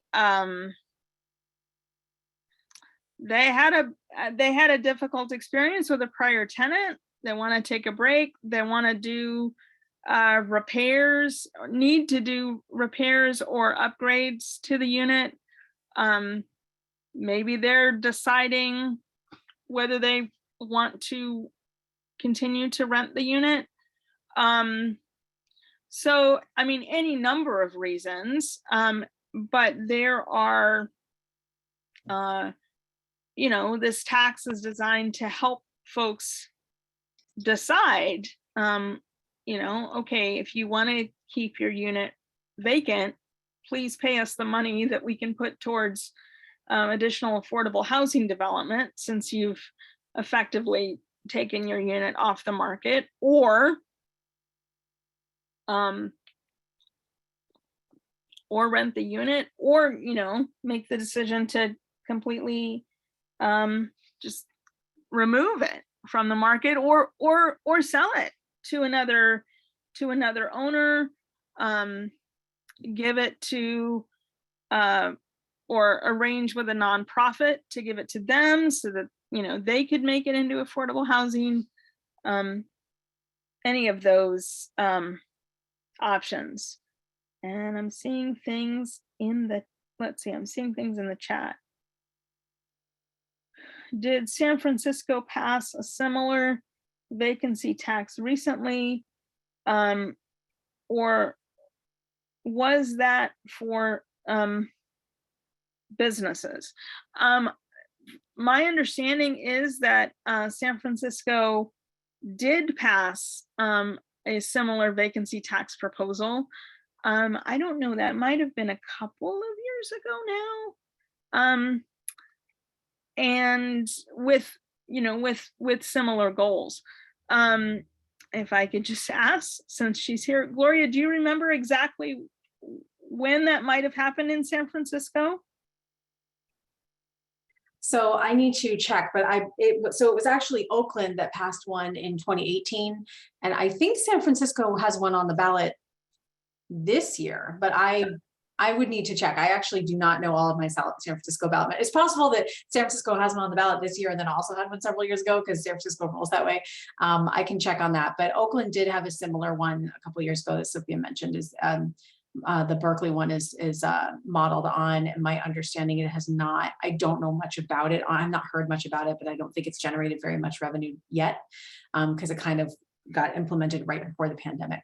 had a difficult experience with a prior tenant. They want to take a break. They want to do repairs, or need to do repairs or upgrades to the unit. Maybe they're deciding whether they want to continue to rent the unit. So, I mean, any number of reasons, but there are, this tax is designed to help folks decide, okay, if you want to keep your unit vacant, please pay us the money that we can put towards additional affordable housing development, since you've effectively taken your unit off the market, or rent the unit, or make the decision to completely just remove it from the market, or sell it to another owner, give it to or arrange with a nonprofit to give it to them so that they could make it into affordable housing. any of those options. And I'm seeing things in the, let's see, I'm seeing things in the chat. Did San Francisco pass a similar vacancy tax recently? Or was that for businesses? My understanding is that San Francisco did pass a similar vacancy tax proposal. I don't know, that might have been a couple of years ago now. And with, you know, with similar goals. If I could just ask, since she's here, Gloria, do you remember exactly when that might have happened in San Francisco? So I need to check, but so it was actually Oakland that passed one in 2018. And I think San Francisco has one on the ballot this year, but I would need to check. I actually do not know all of my San Francisco ballot. It's possible that San Francisco has one on the ballot this year and then also had one several years ago because San Francisco rolls that way. I can check on that, but Oakland did have a similar one a couple of years ago that Sophia mentioned. Is the Berkeley one is modeled on, and my understanding it has not. I don't know much about it. I've not heard much about it, but I don't think it's generated very much revenue yet because it kind of got implemented right before the pandemic.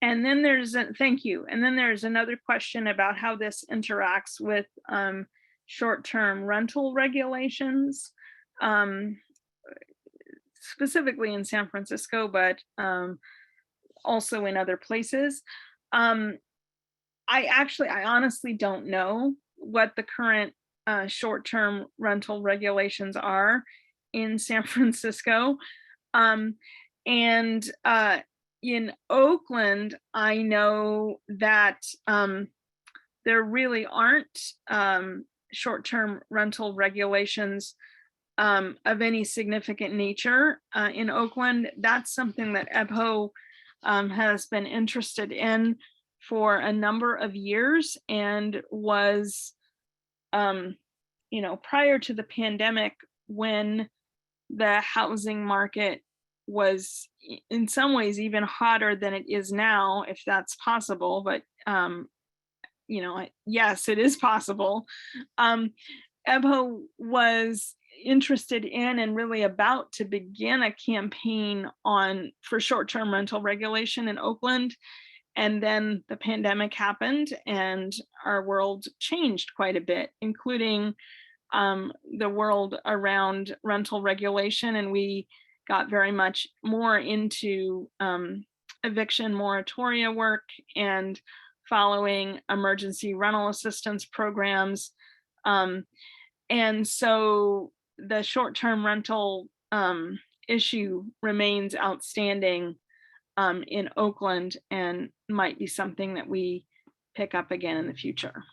And then there's thank you. And then there's another question about how this interacts with short-term rental regulations, specifically in San Francisco, but also in other places. I honestly don't know what the current short-term rental regulations are in San Francisco. In Oakland, I know that there really aren't short-term rental regulations of any significant nature in Oakland. That's something that EBHO has been interested in for a number of years, and was, you know, prior to the pandemic, when the housing market was in some ways even hotter than it is now, if that's possible. But you know, yes, it is possible. EBHO was interested in and really about to begin a campaign for short-term rental regulation in Oakland. And then the pandemic happened and our world changed quite a bit, including the world around rental regulation. And we got very much more into eviction moratoria work and following emergency rental assistance programs. And so the short-term rental issue remains outstanding in Oakland, and might be something that we pick up again in the future.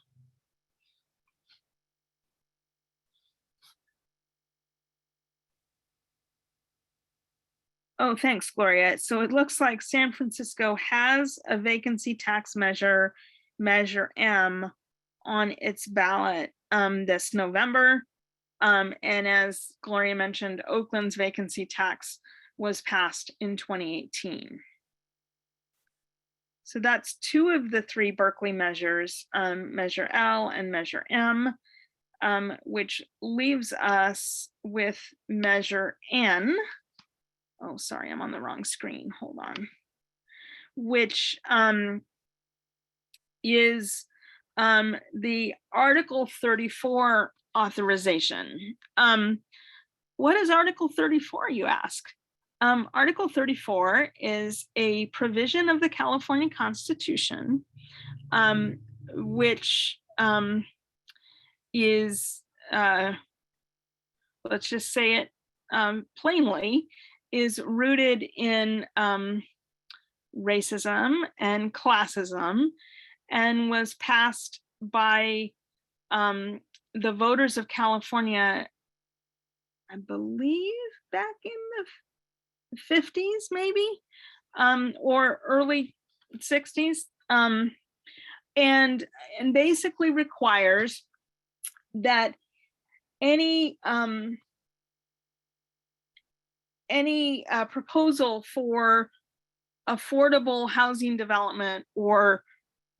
Oh, thanks, Gloria. So it looks like San Francisco has a vacancy tax measure, Measure M, on its ballot this November. And as Gloria mentioned, Oakland's vacancy tax was passed in 2018. So that's two of the three Berkeley measures, Measure L and Measure M, which leaves us with Measure N. Oh, sorry, I'm on the wrong screen. Hold on. Which is the Article 34 authorization. What is Article 34, you ask? Article 34 is a provision of the California Constitution, which is, let's just say it plainly, is rooted in racism and classism, and was passed by the voters of California, I believe back in the 50s, maybe, or early 60s, and basically requires that any any proposal for affordable housing development, or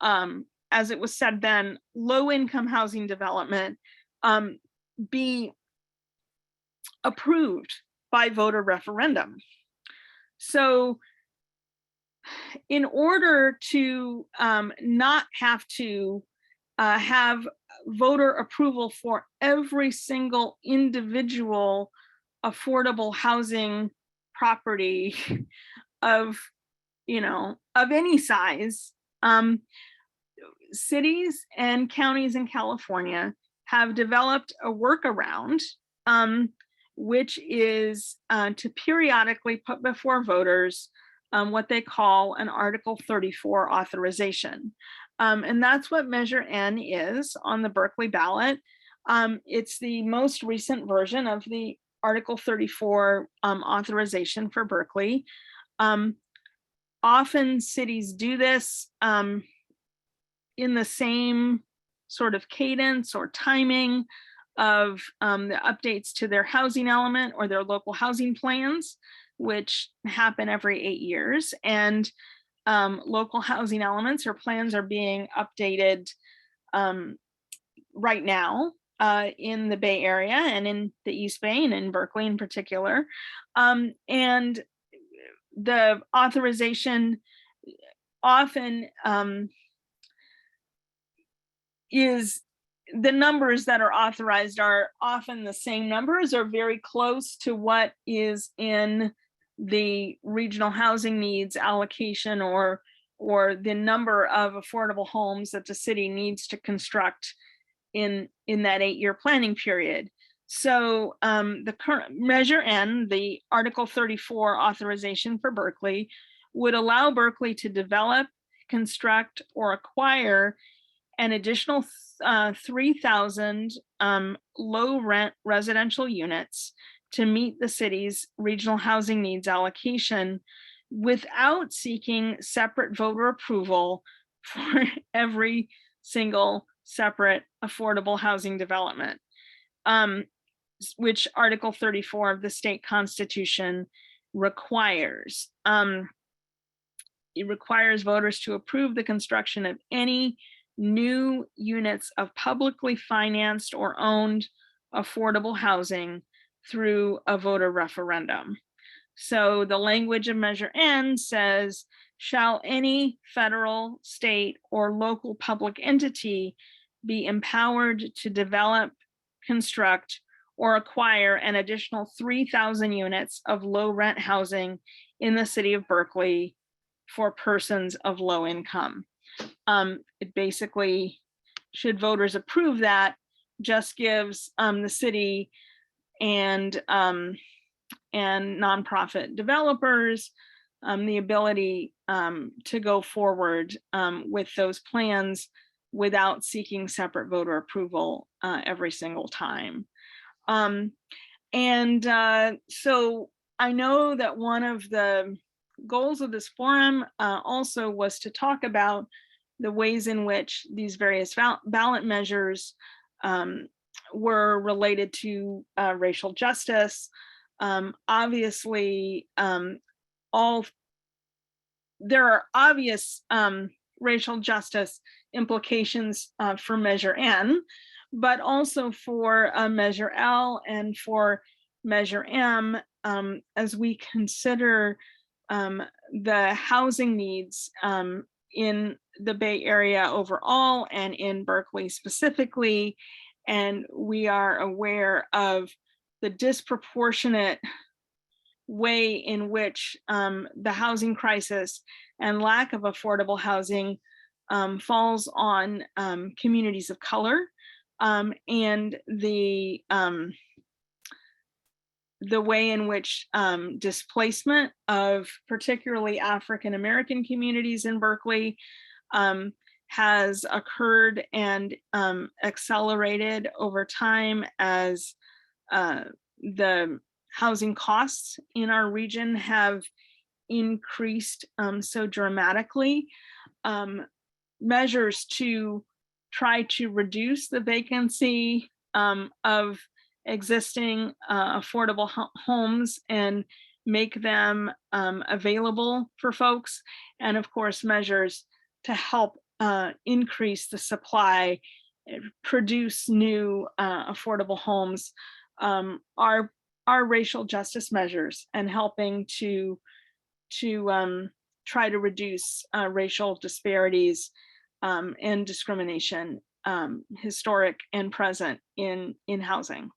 as it was said then, low-income housing development, be approved by voter referendum. So in order to not have to have voter approval for every single individual affordable housing property of, of any size, cities and counties in California have developed a workaround, which is to periodically put before voters what they call an Article 34 authorization. And that's what Measure N is on the Berkeley ballot. It's the most recent version of the Article 34 authorization for Berkeley. Often cities do this in the same sort of cadence or timing of the updates to their housing element or their local housing plans, which happen every 8 years. And local housing elements or plans are being updated right now in the Bay Area and in the East Bay and in Berkeley in particular. And the authorization often is, the numbers that are authorized are often the same numbers or very close to what is in the regional housing needs allocation or the number of affordable homes that the city needs to construct in that 8-year planning period. So the current Measure N, the Article 34 authorization for Berkeley, would allow Berkeley to develop, construct, or acquire an additional 3,000 low rent residential units to meet the city's regional housing needs allocation without seeking separate voter approval for every single separate affordable housing development, which Article 34 of the state constitution requires. It requires voters to approve the construction of any new units of publicly financed or owned affordable housing through a voter referendum. So the language of Measure N says, shall any federal, state, or local public entity be empowered to develop, construct, or acquire an additional 3,000 units of low rent housing in the city of Berkeley for persons of low income. It basically, should voters approve that, just gives the city and nonprofit developers the ability to go forward with those plans without seeking separate voter approval every single time. So I know that one of the goals of this forum also was to talk about the ways in which these various ballot measures were related to racial justice. Obviously, there are obvious racial justice implications for Measure N, but also for Measure L and for Measure M, as we consider the housing needs in the Bay Area overall and in Berkeley specifically. And we are aware of the disproportionate way in which the housing crisis and lack of affordable housing falls on communities of color, and the way in which displacement of particularly African American communities in Berkeley has occurred and accelerated over time as the housing costs in our region have increased so dramatically. Measures to try to reduce the vacancy of existing affordable homes and make them available for folks, and of course, measures to help increase the supply, produce new affordable homes, are racial justice measures and helping to try to reduce racial disparities and discrimination, historic and present in housing.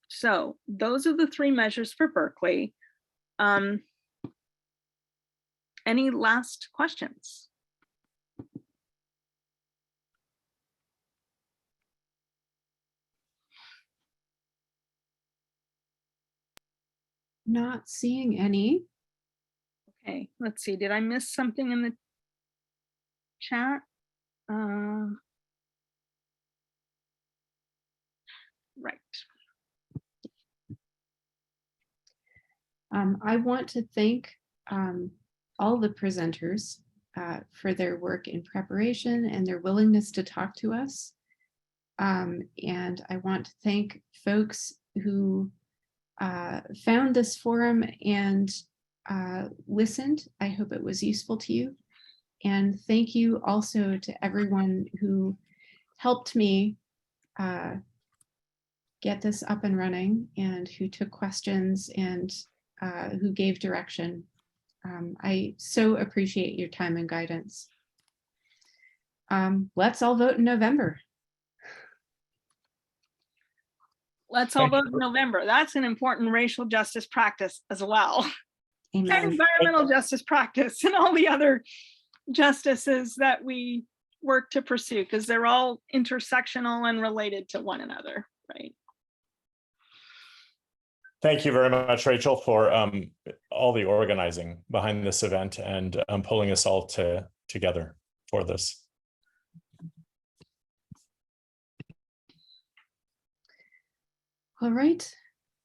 So those are the 3 measures for Berkeley. Any last questions? Not seeing any. Okay, let's see. Did I miss something in the chat? Right. I want to thank all the presenters for their work in preparation and their willingness to talk to us. And I want to thank folks who found this forum and listened. I hope it was useful to you. And thank you also to everyone who helped me get this up and running and who took questions and who gave direction. I so appreciate your time and guidance. Let's all vote in November. Let's all Thank vote you. in November. That's an important racial justice practice as well. And Amen. environmental justice practice and all the other justices that we work to pursue, because they're all intersectional and related to one another, right? Thank you very much, Rachel, for all the organizing behind this event and pulling us all together for this. All right.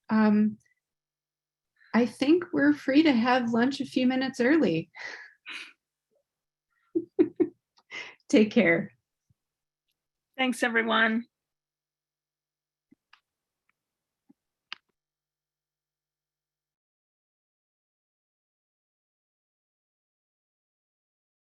I think we're free to have lunch a few minutes early. Take care. Thanks, everyone.